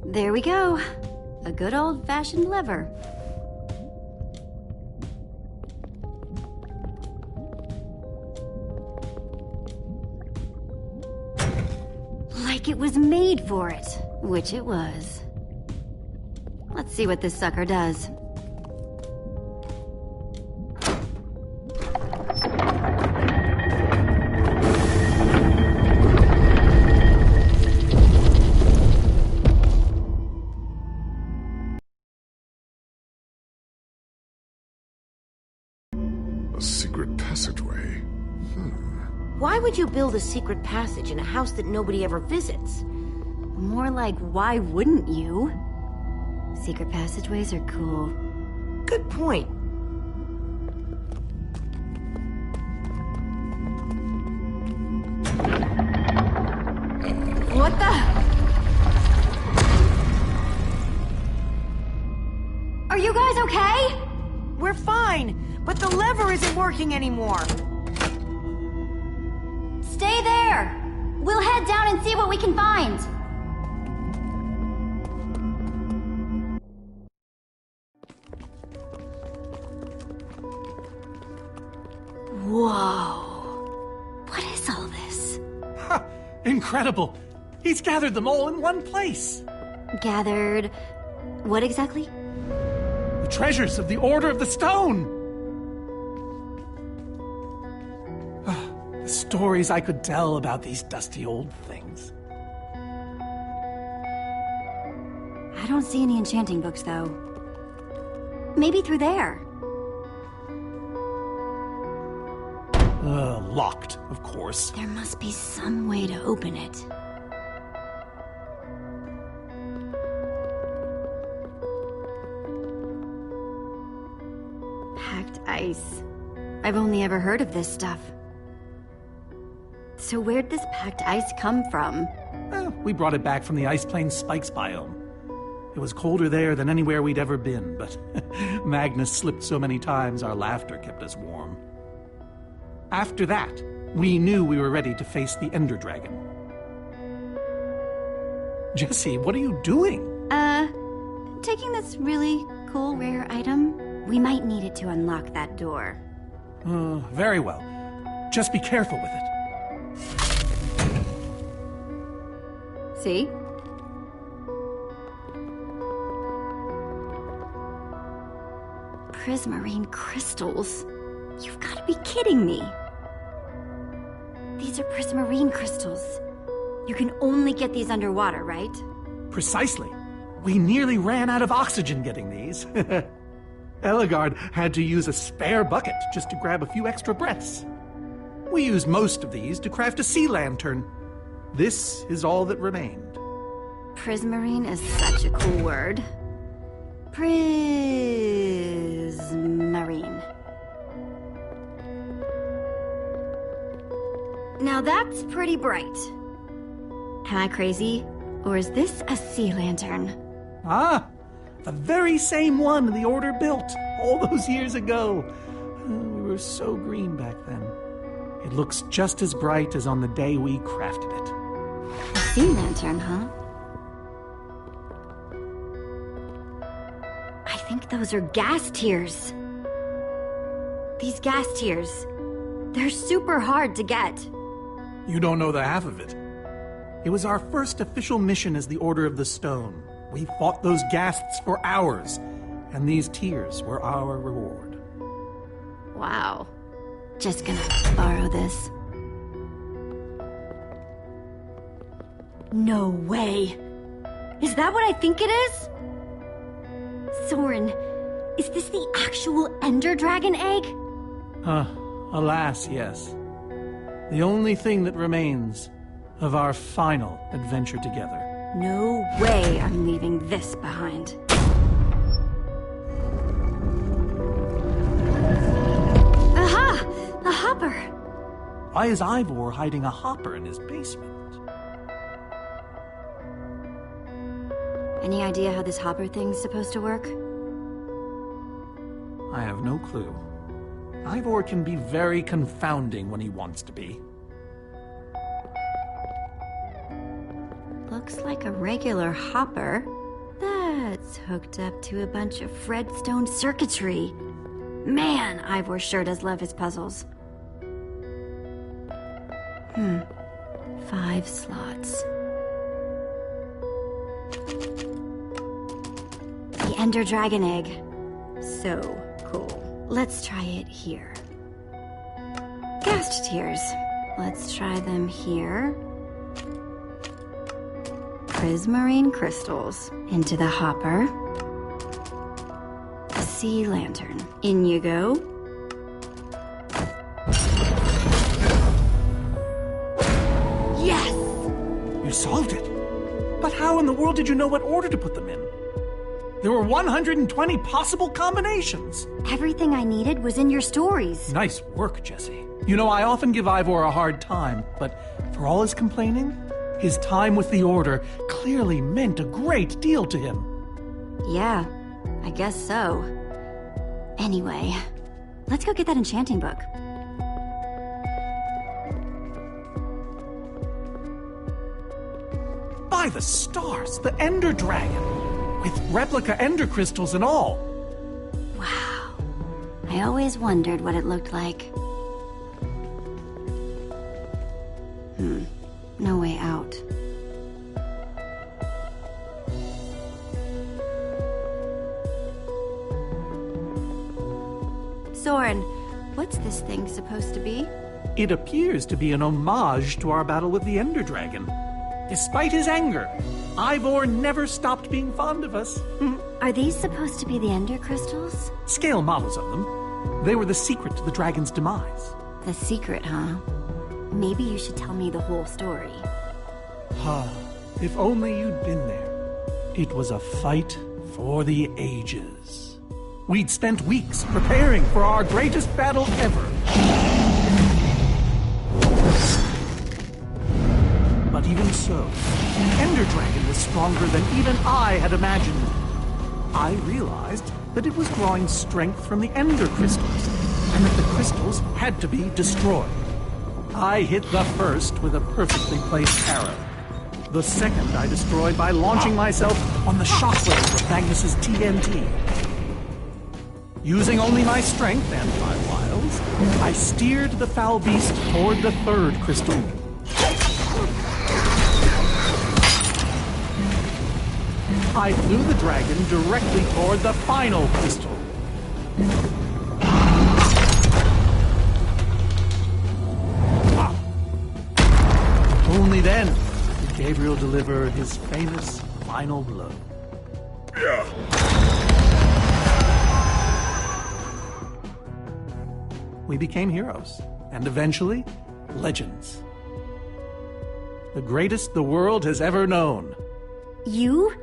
There we go. A good old-fashioned lever. Like it was made for it, which it was. Let's see what this sucker does. A secret passageway. Why would you build a secret passage in a house that nobody ever visits? More like, why wouldn't you? Secret passageways are cool. Good point. What the? Are you guys okay? We're fine, but the lever isn't working anymore. Stay there! We'll head down and see what we can find. Whoa. What is all this? Ha! Incredible! He's gathered them all in one place. Gathered... what exactly? The treasures of the Order of the Stone! The stories I could tell about these dusty old things. I don't see any enchanting books, though. Maybe through there. Locked, of course. There must be some way to open it. Packed ice. I've only ever heard of this stuff. So where'd this packed ice come from? We brought it back from the Ice Plains Spikes biome. It was colder there than anywhere we'd ever been, but Magnus slipped so many times our laughter kept us warm. After that, we knew we were ready to face the Ender Dragon. Jesse, what are you doing? Taking this really cool rare item. We might need it to unlock that door. Very well. Just be careful with it. See? Prismarine crystals. You've got to be kidding me. These are prismarine crystals. You can only get these underwater, right? Precisely. We nearly ran out of oxygen getting these. Ellegaard had to use a spare bucket just to grab a few extra breaths. We used most of these to craft a sea lantern. This is all that remained. Prismarine is such a cool word. Prismarine. Now that's pretty bright. Am I crazy? Or is this a sea lantern? Ah, the very same one the Order built all those years ago. We were so green back then. It looks just as bright as on the day we crafted it. A sea lantern, huh? I think those are gas tiers. These gas tiers, they're super hard to get. You don't know the half of it. It was our first official mission as the Order of the Stone. We fought those ghasts for hours, and these tears were our reward. Wow. Just gonna borrow this. No way. Is that what I think it is? Soren, is this the actual Ender Dragon egg? Alas, yes. The only thing that remains of our final adventure together. No way I'm leaving this behind. Aha! A hopper! Why is Ivor hiding a hopper in his basement? Any idea how this hopper thing's supposed to work? I have no clue. Ivor can be very confounding when he wants to be. Looks like a regular hopper. That's hooked up to a bunch of Fredstone circuitry. Man, Ivor sure does love his puzzles. 5 slots. The Ender Dragon egg. So cool. Let's try it here. Ghast tears. Let's try them here. Prismarine crystals into the hopper. A sea lantern. In you go. Yes! You solved it. But how in the world did you know what order to put them in? There were 120 possible combinations. Everything I needed was in your stories. Nice work, Jesse. You know, I often give Ivor a hard time, but for all his complaining, his time with the Order clearly meant a great deal to him. Yeah, I guess so. Anyway, let's go get that enchanting book. By the stars, the Ender Dragon! With replica Ender crystals and all! Wow. I always wondered what it looked like. No way out. Soren, what's this thing supposed to be? It appears to be an homage to our battle with the Ender Dragon. Despite his anger, Ivor never stopped being fond of us. Are these supposed to be the Ender crystals? Scale models of them. They were the secret to the dragon's demise. The secret, huh? Maybe you should tell me the whole story. If only you'd been there. It was a fight for the ages. We'd spent weeks preparing for our greatest battle ever. But even so, the Ender Dragon was stronger than even I had imagined. I realized that it was drawing strength from the Ender crystals, and that the crystals had to be destroyed. I hit the first with a perfectly placed arrow. The second I destroyed by launching myself on the shockwave of Magnus's TNT. Using only my strength and my wiles, I steered the foul beast toward the third crystal. I flew the dragon directly toward the final crystal. Only then did Gabriel deliver his famous final blow. We became heroes, and eventually, legends. The greatest the world has ever known. You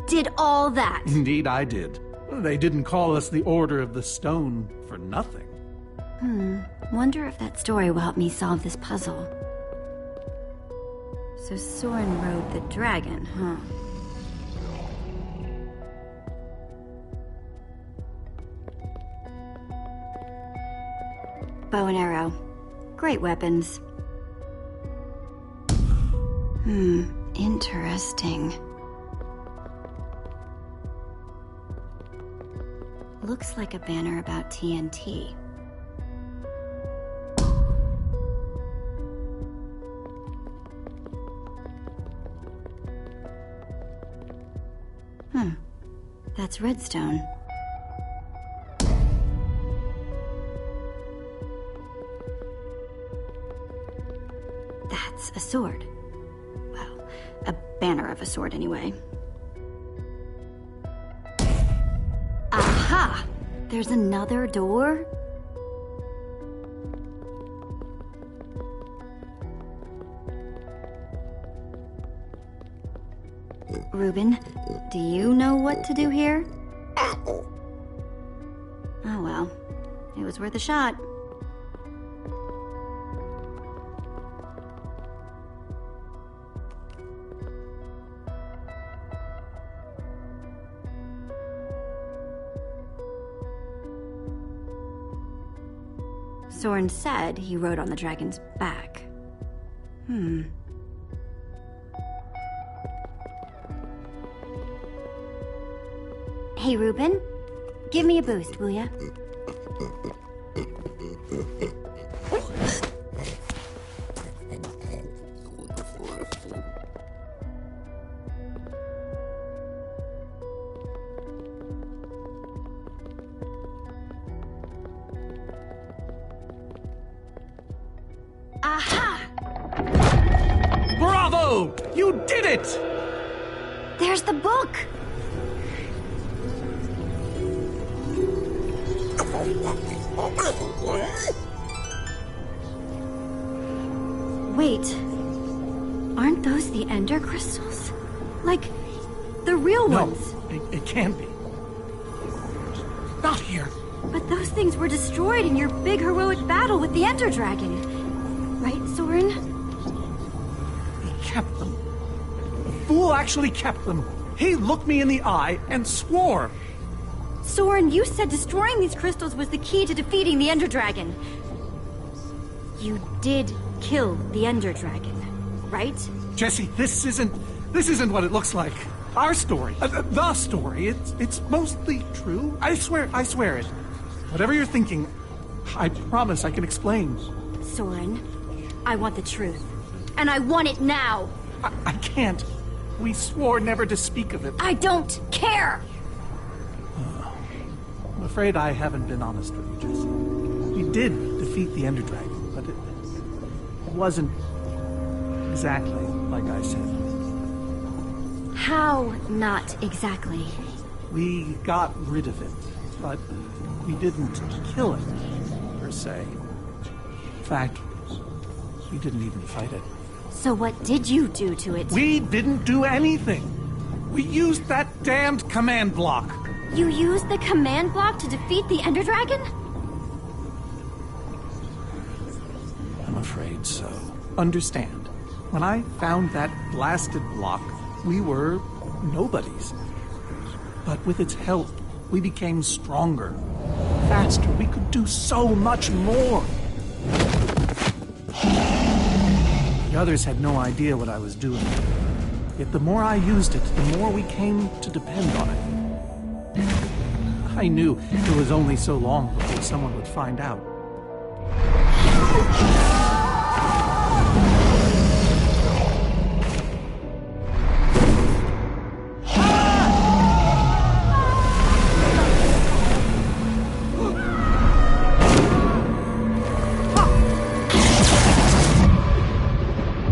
did all that? Indeed, I did. They didn't call us the Order of the Stone for nothing. Wonder if that story will help me solve this puzzle. So Soren rode the dragon, huh? Bow and arrow. Great weapons. Interesting. Looks like a banner about TNT. That's redstone. That's a sword. Well, a banner of a sword anyway. Aha! There's another door? Reuben, do you know what to do here? Oh well, it was worth a shot. Soren said he rode on the dragon's back. Hey, Reuben. Give me a boost, will ya? Aha! Bravo! You did it! There's the book! Wait, aren't those the Ender crystals? Like, the real ones? No, it can't be. Not here. But those things were destroyed in your big heroic battle with the Ender Dragon. Right, Soren? He kept them. The fool actually kept them. He looked me in the eye and swore. Soren, you said destroying these crystals was the key to defeating the Ender Dragon. You did kill the Ender Dragon, right? Jesse, this isn't... This isn't what it looks like. Our story, the story, it's mostly true. I swear it. Whatever you're thinking, I promise I can explain. Soren, I want the truth. And I want it now! I can't. We swore never to speak of it. I don't care! I'm afraid I haven't been honest with you, Jesse. We did defeat the Ender Dragon, but it wasn't exactly like I said. How not exactly? We got rid of it, but we didn't kill it, per se. In fact, we didn't even fight it. So what did you do to it? We didn't do anything. We used that damned command block. You used the command block to defeat the Ender Dragon? I'm afraid so. Understand, when I found that blasted block, we were nobodies. But with its help, we became stronger, faster. We could do so much more. The others had no idea what I was doing. Yet the more I used it, the more we came to depend on it. I knew it was only so long before someone would find out.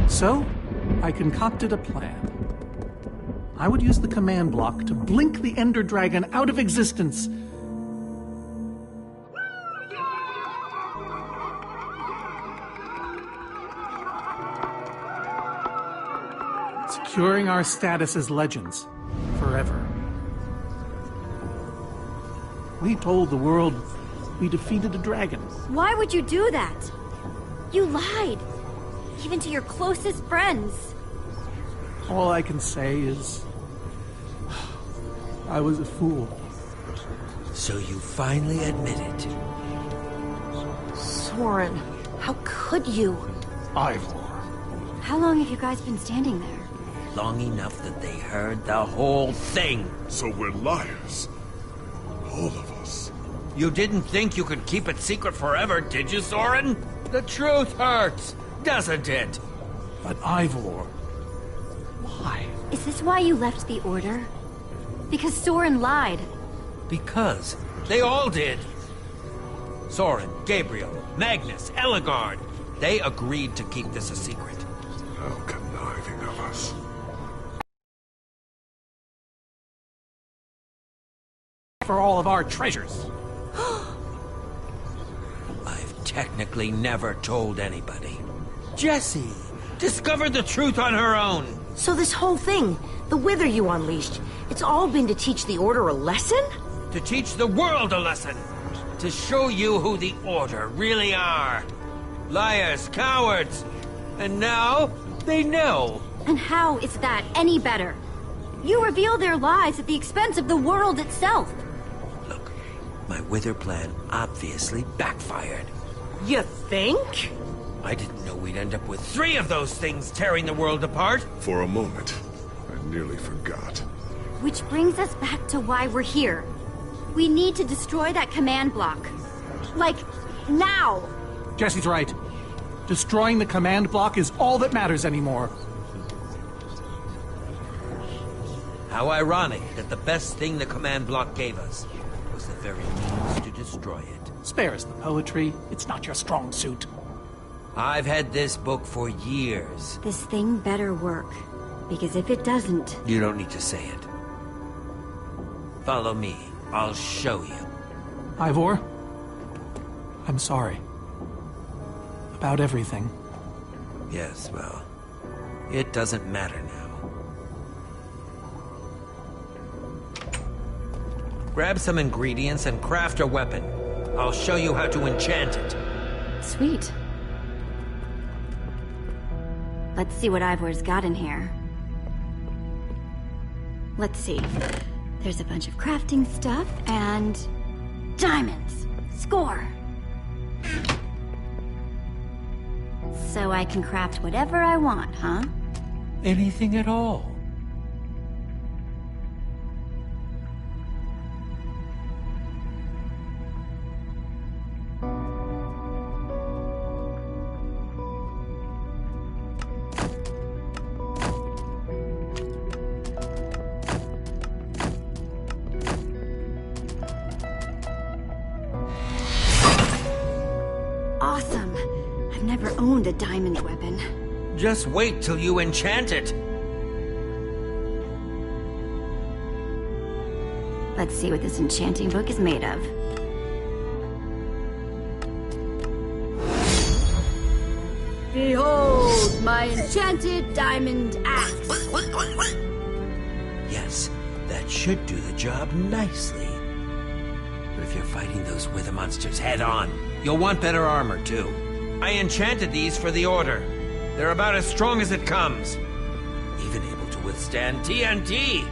So, I concocted a plan. I would use the command block to blink the Ender Dragon out of existence. Securing our status as legends forever. We told the world we defeated a dragon. Why would you do that? You lied. Even to your closest friends. All I can say is, I was a fool. So you finally admit it. Soren, how could you? Ivor. How long have you guys been standing there? Long enough that they heard the whole thing. So we're liars. All of us. You didn't think you could keep it secret forever, did you, Soren? The truth hurts, doesn't it? But Ivor, why? Is this why you left the Order? Because Soren lied. Because they all did. Soren, Gabriel, Magnus, Ellegaard. They agreed to keep this a secret. How conniving of us. For all of our treasures. I've technically never told anybody. Jessie discovered the truth on her own. So this whole thing, the Wither you unleashed, it's all been to teach the Order a lesson? To teach the world a lesson. To show you who the Order really are. Liars, cowards. And now, they know. And how is that any better? You reveal their lies at the expense of the world itself. Look, my Wither plan obviously backfired. You think? I didn't know we'd end up with 3 of those things tearing the world apart. For a moment, I nearly forgot. Which brings us back to why we're here. We need to destroy that command block. Like, now! Jessie's right. Destroying the command block is all that matters anymore. How ironic that the best thing the command block gave us was the very means to destroy it. Spare us the poetry. It's not your strong suit. I've had this book for years. This thing better work. Because if it doesn't... You don't need to say it. Follow me. I'll show you. Ivor, I'm sorry. About everything. Yes, well, it doesn't matter now. Grab some ingredients and craft a weapon. I'll show you how to enchant it. Sweet. Let's see what Ivor's got in here. Let's see. There's a bunch of crafting stuff and... diamonds! Score! So I can craft whatever I want, huh? Anything at all. awesome. I've never owned a diamond weapon. Just wait till you enchant it. Let's see what this enchanting book is made of. Behold, my enchanted diamond axe. Yes, that should do the job nicely. But if you're fighting those wither monsters head on, you'll want better armor too. I enchanted these for the Order. They're about as strong as it comes. Even able to withstand TNT.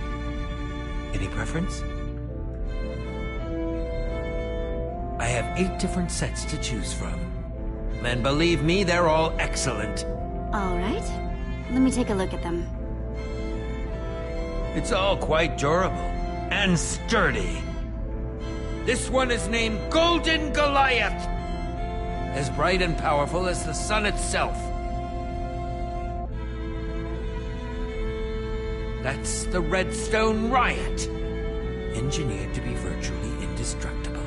Any preference? I have 8 different sets to choose from. And believe me, they're all excellent. All right. Let me take a look at them. It's all quite durable and sturdy. This one is named Golden Goliath. As bright and powerful as the sun itself. That's the Redstone Riot. Engineered to be virtually indestructible.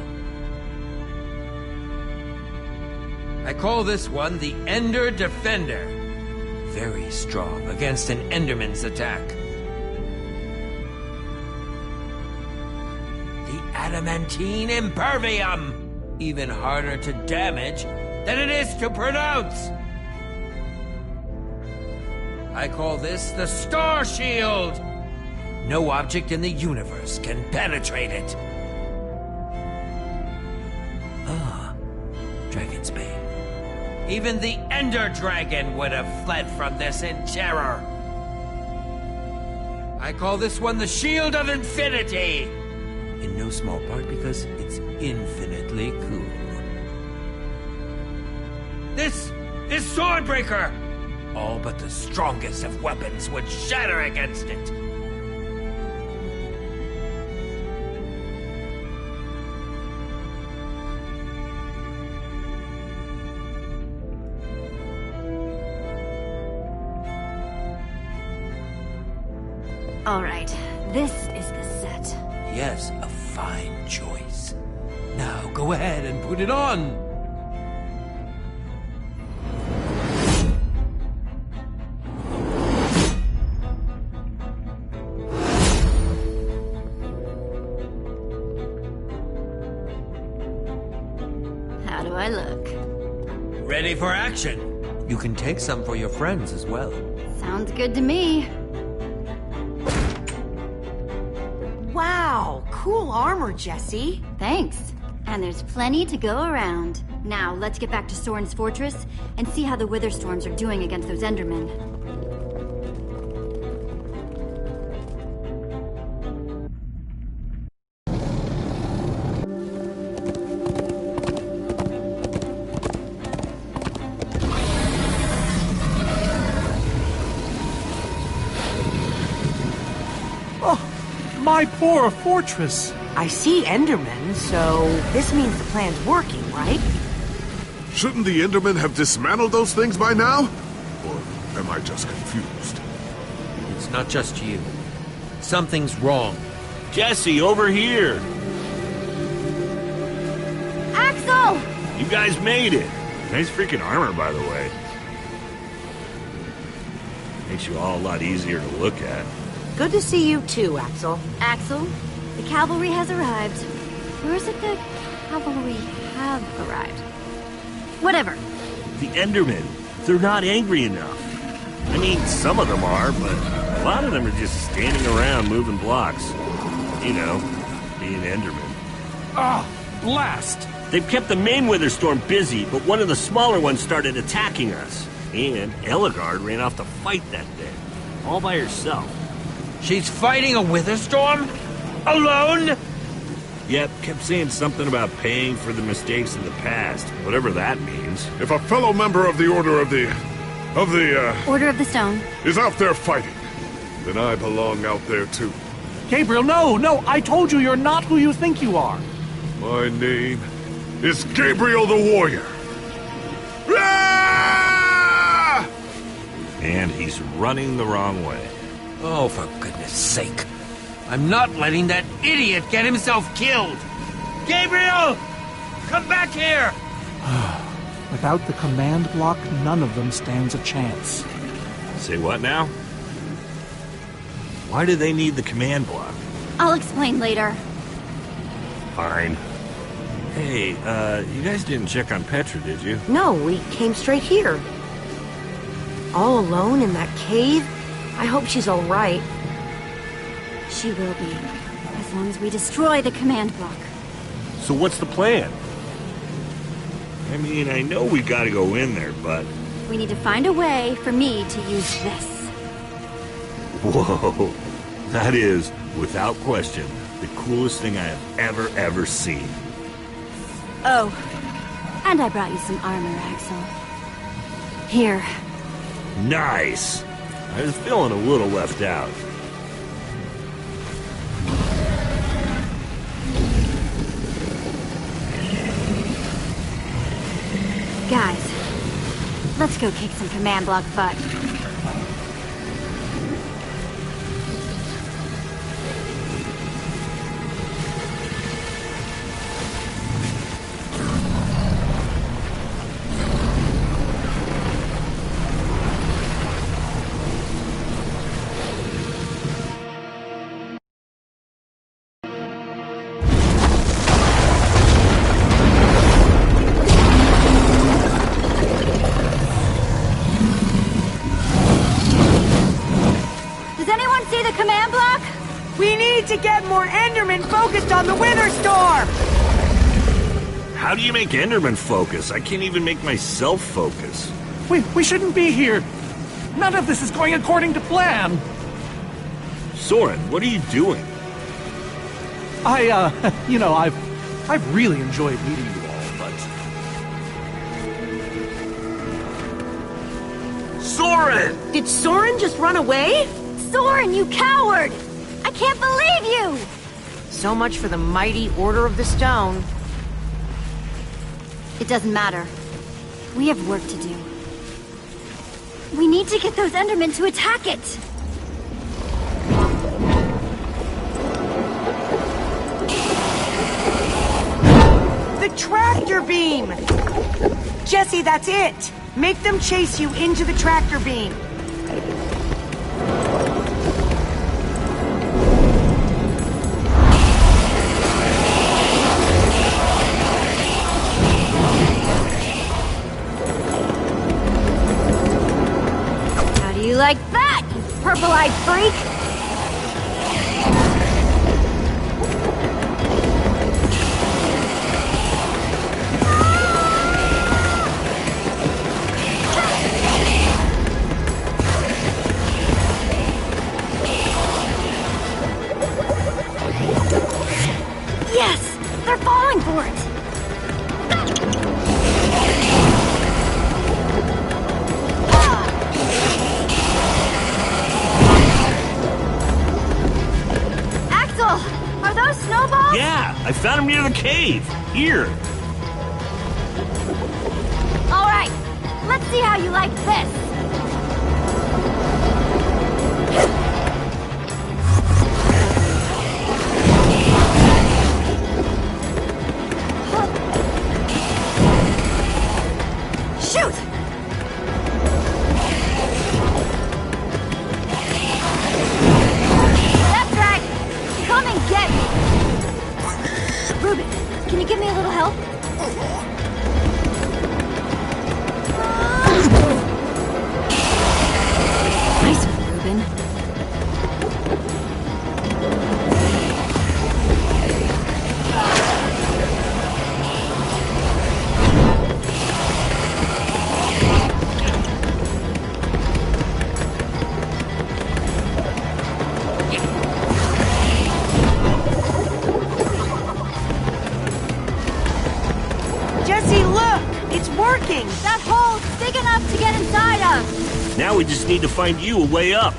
I call this one the Ender Defender. Very strong against an Enderman's attack. The Adamantine Impervium. Even harder to damage than it is to pronounce. I call this the Star Shield. No object in the universe can penetrate it. Ah, Dragon's Bane. Even the Ender Dragon would have fled from this in terror. I call this one the Shield of Infinity. In no small part because it's infinitely cool. This is Swordbreaker! All but the strongest of weapons would shatter against it. All right, this is the set. Yes, a fine choice. Now go ahead and put it on. How do I look? Ready for action. You can take some for your friends as well. Sounds good to me. Wow, cool armor, Jesse. Thanks. And there's plenty to go around. Now, let's get back to Soren's fortress and see how the Wither Storms are doing against those Endermen. My poor fortress! I see Endermen, so this means the plan's working, right? Shouldn't the Endermen have dismantled those things by now? Or am I just confused? It's not just you. Something's wrong. Jesse, over here! Axel! You guys made it! Nice freaking armor, by the way. Makes you all a lot easier to look at. Good to see you too, Axel. Axel, the cavalry has arrived. Or is it the cavalry have arrived? Whatever. The Endermen, they're not angry enough. I mean, some of them are, but a lot of them are just standing around moving blocks. You know, being Endermen. Ah, blast! They've kept the main Witherstorm busy, but one of the smaller ones started attacking us. And Ellegaard ran off to fight that thing, all by herself. She's fighting a Witherstorm? Alone? Yep, kept saying something about paying for the mistakes of the past, whatever that means. If a fellow member of the Order of the Order of the Stone is out there fighting, then I belong out there too. Gabriel, no, I told you you're not who you think you are. My name is Gabriel the Warrior. And he's running the wrong way. Oh, for goodness sake. I'm not letting that idiot get himself killed. Gabriel! Come back here! Without the command block, none of them stands a chance. Say what now? Why do they need the command block? I'll explain later. Fine. Hey, you guys didn't check on Petra, did you? No, we came straight here. All alone in that cave? I hope she's all right. She will be, as long as we destroy the command block. So what's the plan? I mean, I know we gotta go in there, but... We need to find a way for me to use this. Whoa. That is, without question, the coolest thing I have ever seen. Oh, and I brought you some armor, Axel. Here. Nice! I was feeling a little left out. Guys, let's go kick some command block butt. To get more Endermen focused on the Wither Storm! How do you make Enderman focus? I can't even make myself focus. We shouldn't be here. None of this is going according to plan. Soren, what are you doing? I've really enjoyed meeting you all, but... Soren! Did Soren just run away? Soren, you coward! I can't believe you! So much for the mighty Order of the Stone. It doesn't matter. We have work to do. We need to get those Endermen to attack it! The tractor beam! Jesse, that's it! Make them chase you into the tractor beam. Like that, you purple-eyed freak! Yes! They're falling for it! Snowballs? Yeah, I found them near the cave. Here. All right, let's see how you like this. Shoot! That's right. Come and get me. Reuben, can you give me a little help? Nice one, Reuben. That hole's big enough to get inside of! Now we just need to find you a way up.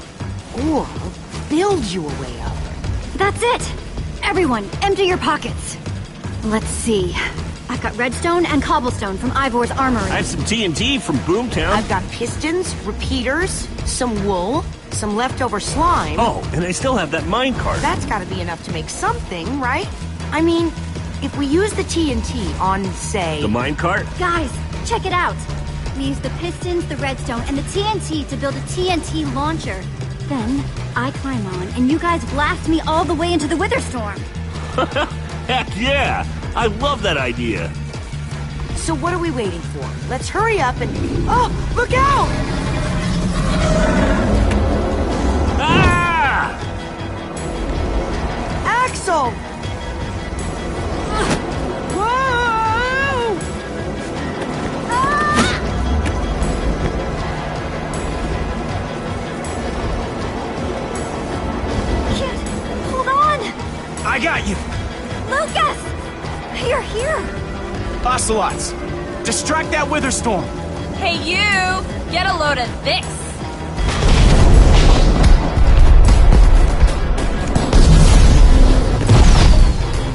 Or I'll build you a way up. That's it! Everyone, empty your pockets. Let's see. I've got redstone and cobblestone from Ivor's armory. I have some TNT from Boomtown. I've got pistons, repeaters, some wool, some leftover slime. Oh, and I still have that minecart. That's gotta be enough to make something, right? I mean, if we use the TNT on, say... The minecart? Guys, check it out. We use the pistons, the redstone, and the TNT to build a TNT launcher. Then, I climb on, and you guys blast me all the way into the Witherstorm. Heck yeah! I love that idea. So what are we waiting for? Let's hurry up and... Oh, look out! Ah! Axel! Whoa! Kid, hold on! I got you! Lucas! You're here! Ocelots! Distract that Witherstorm! Hey you! Get a load of this!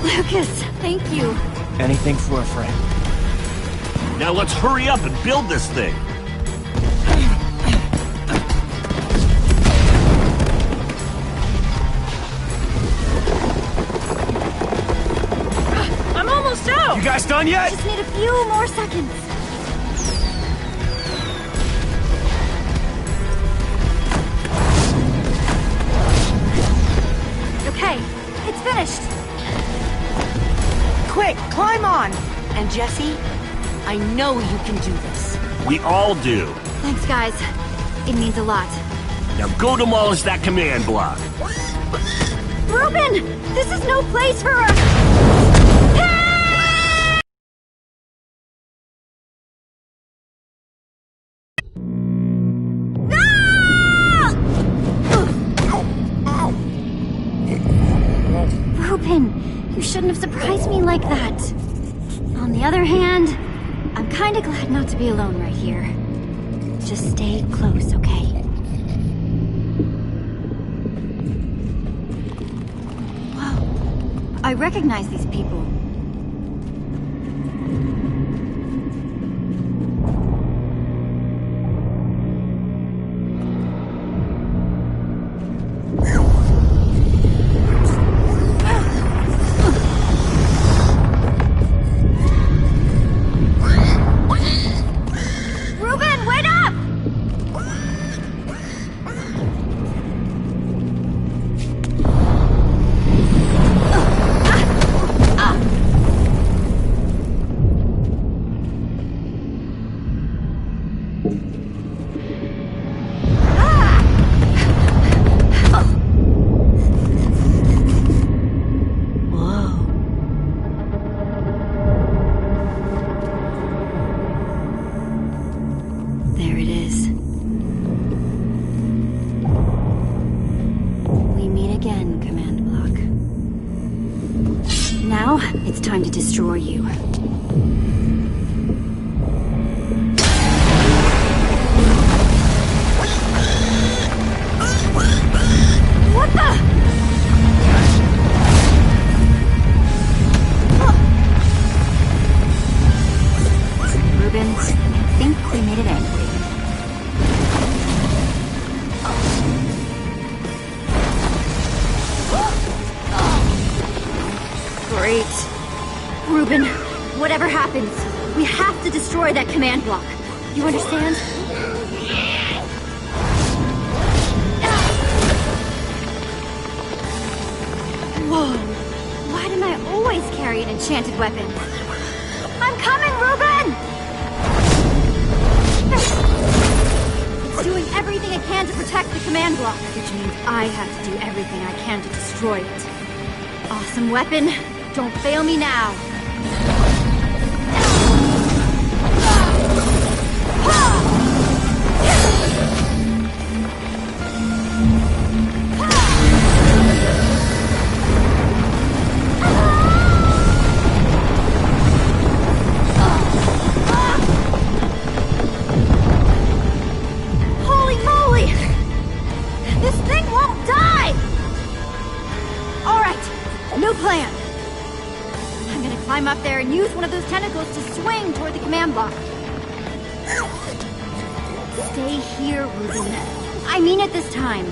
Lucas, thank you. Anything for a friend. Now let's hurry up and build this thing. I'm almost out! You guys done yet? Just need a few more seconds. Okay, it's finished. Quick, climb on! And Jesse, I know you can do this. We all do. Thanks, guys. It means a lot. Now go demolish that command block. Reuben! This is no place for a... Reuben, you shouldn't have surprised me like that. On the other hand, I'm kinda glad not to be alone right here. Just stay close, okay? Whoa. I recognize these people. It's time to destroy you. What the? Reuben, I think we made it angry. Great. Reuben, whatever happens, we have to destroy that command block. You understand? Whoa. Why didn't I always carry an enchanted weapon? I'm coming, Reuben! It's doing everything it can to protect the command block, which means I have to do everything I can to destroy it. Awesome weapon. Don't fail me now. Holy moly! This thing won't die! All right, new plan. Climb up there and use one of those tentacles to swing toward the command block. Stay here, Reuben. I mean it this time.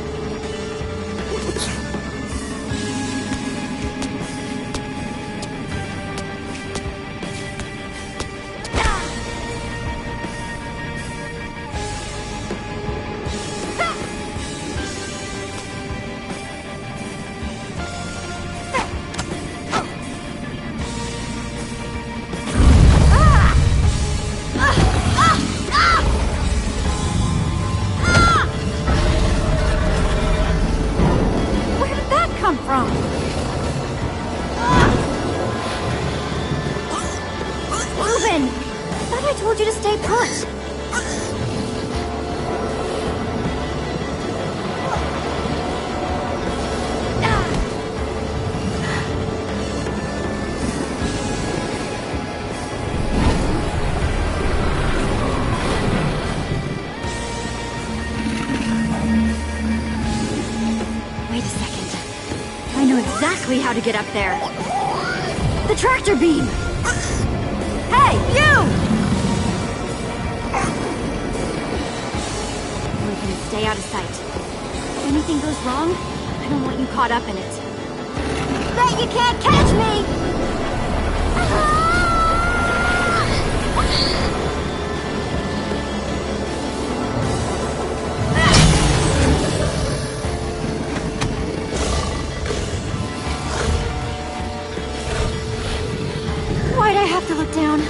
I told you to stay put. Wait a second. I know exactly how to get up there. The tractor beam! Hey, you! We're gonna stay out of sight. If anything goes wrong, I don't want you caught up in it. Bet you can't catch me! Why'd I have to look down?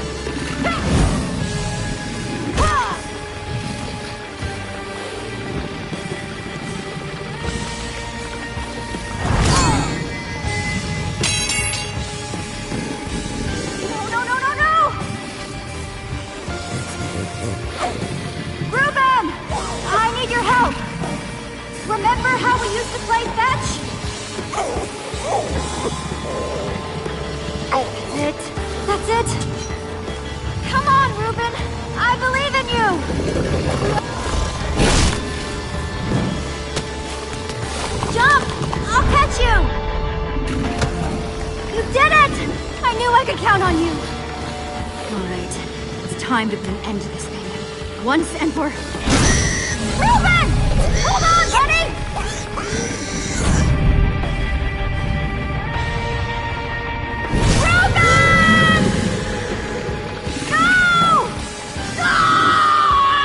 Reuben! I need your help! Remember how we used to play fetch? That's it. That's it. Come on, Reuben! I believe in you! Jump! I'll catch you! You did it! I knew I could count on you! Alright, it's time to put an end to this thing. Once and for... Reuben! Hold on, buddy! Reuben! No! Ah!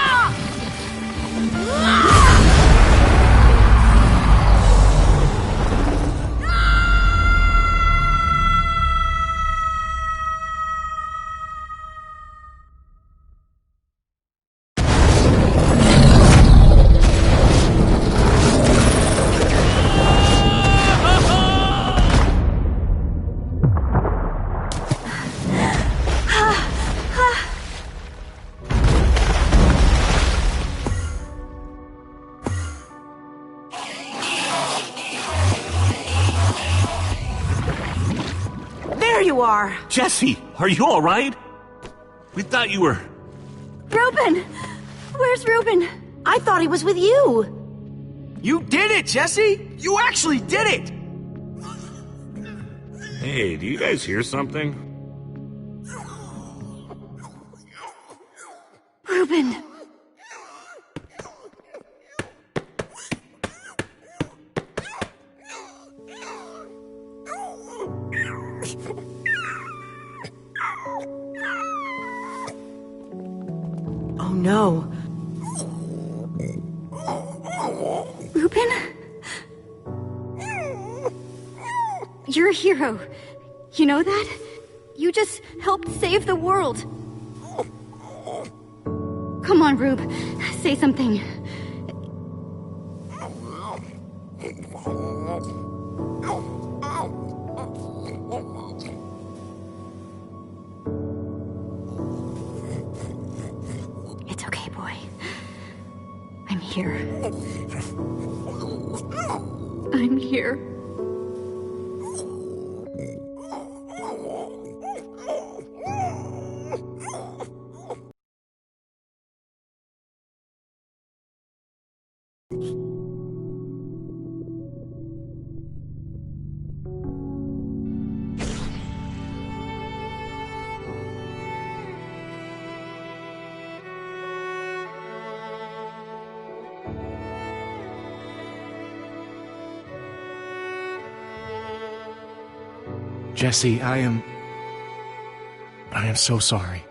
There you are! Jesse, are you all right? We thought you were... Reuben! Where's Reuben? I thought he was with you! You did it, Jesse! You actually did it! Hey, do you guys hear something? Reuben! Oh no. Reuben? You're a hero. You know that? You just helped save the world. Come on, Rube. Say something. It's okay, boy. I'm here. I'm here. Jesse, I am so sorry.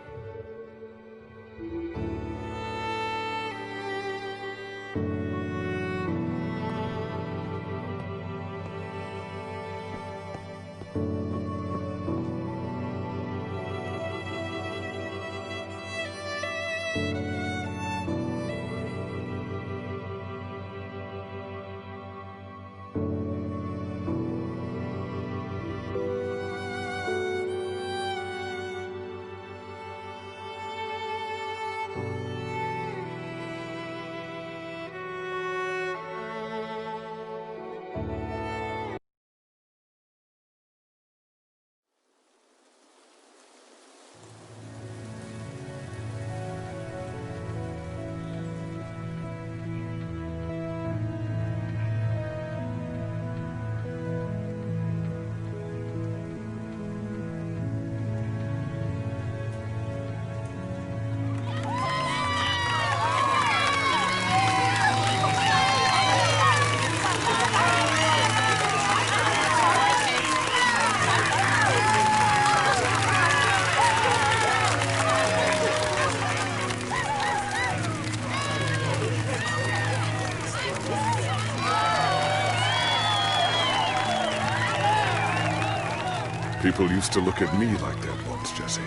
People used to look at me like that once, Jesse.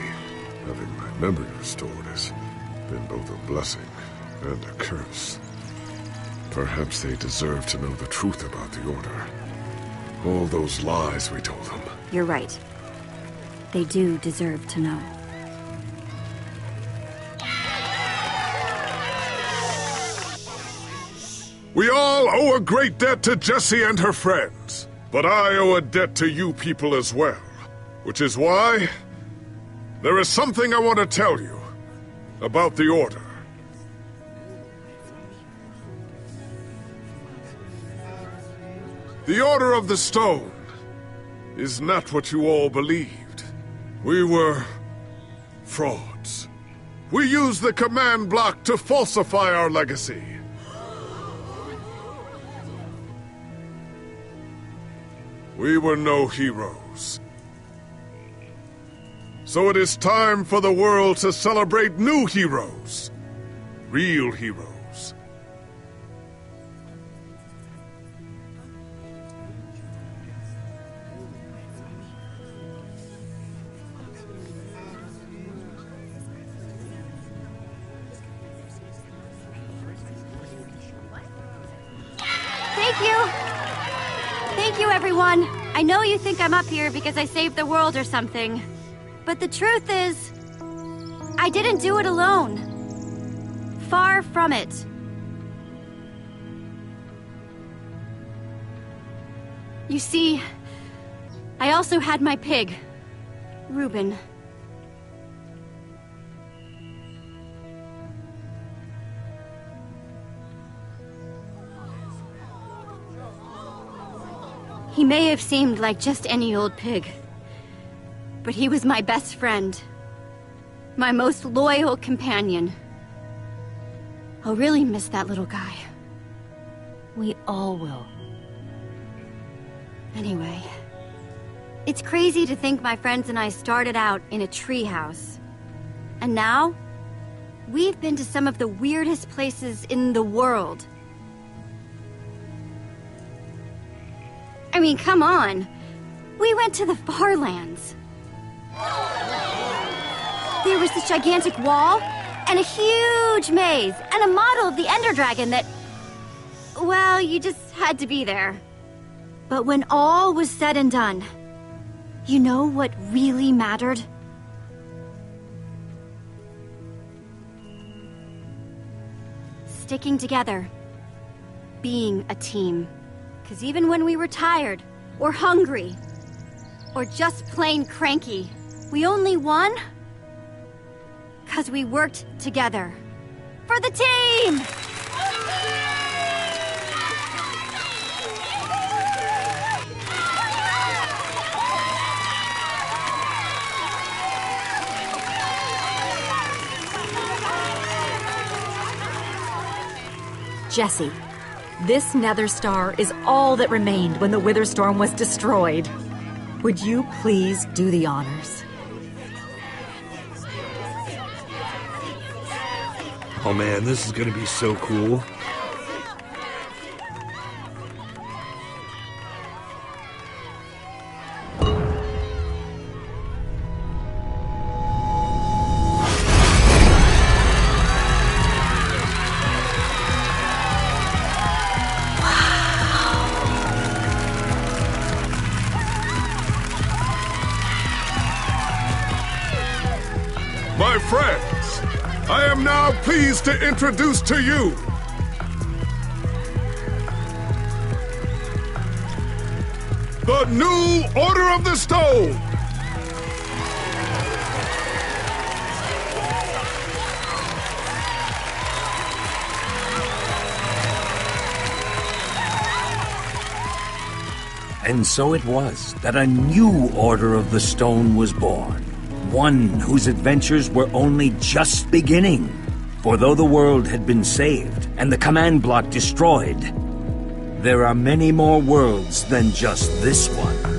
Having my memory restored has been both a blessing and a curse. Perhaps they deserve to know the truth about the Order. All those lies we told them. You're right. They do deserve to know. We all owe a great debt to Jessie and her friends. But I owe a debt to you people as well. Which is why there is something I want to tell you about the Order. The Order of the Stone is not what you all believed. We were frauds. We used the command block to falsify our legacy. We were no heroes. So it is time for the world to celebrate new heroes. Real heroes. Thank you, everyone. I know you think I'm up here because I saved the world or something. But the truth is, I didn't do it alone. Far from it. You see, I also had my pig, Reuben. He may have seemed like just any old pig, but he was my best friend, my most loyal companion. I'll really miss that little guy. We all will. Anyway, it's crazy to think my friends and I started out in a treehouse. And now, we've been to some of the weirdest places in the world. I mean, come on. We went to the Farlands. There was this gigantic wall, and a huge maze, and a model of the Ender Dragon that... well, you just had to be there. But when all was said and done, you know what really mattered? Sticking together. Being a team. Because even when we were tired, or hungry, or just plain cranky, we only won because we worked together. For the team! Jesse, this Nether Star is all that remained when the Witherstorm was destroyed. Would you please do the honors? Oh man, this is gonna be so cool. My friends, I am now pleased to introduce to you the new Order of the Stone. And so it was that a new Order of the Stone was born. One whose adventures were only just beginning. For though the world had been saved and the command block destroyed, there are many more worlds than just this one.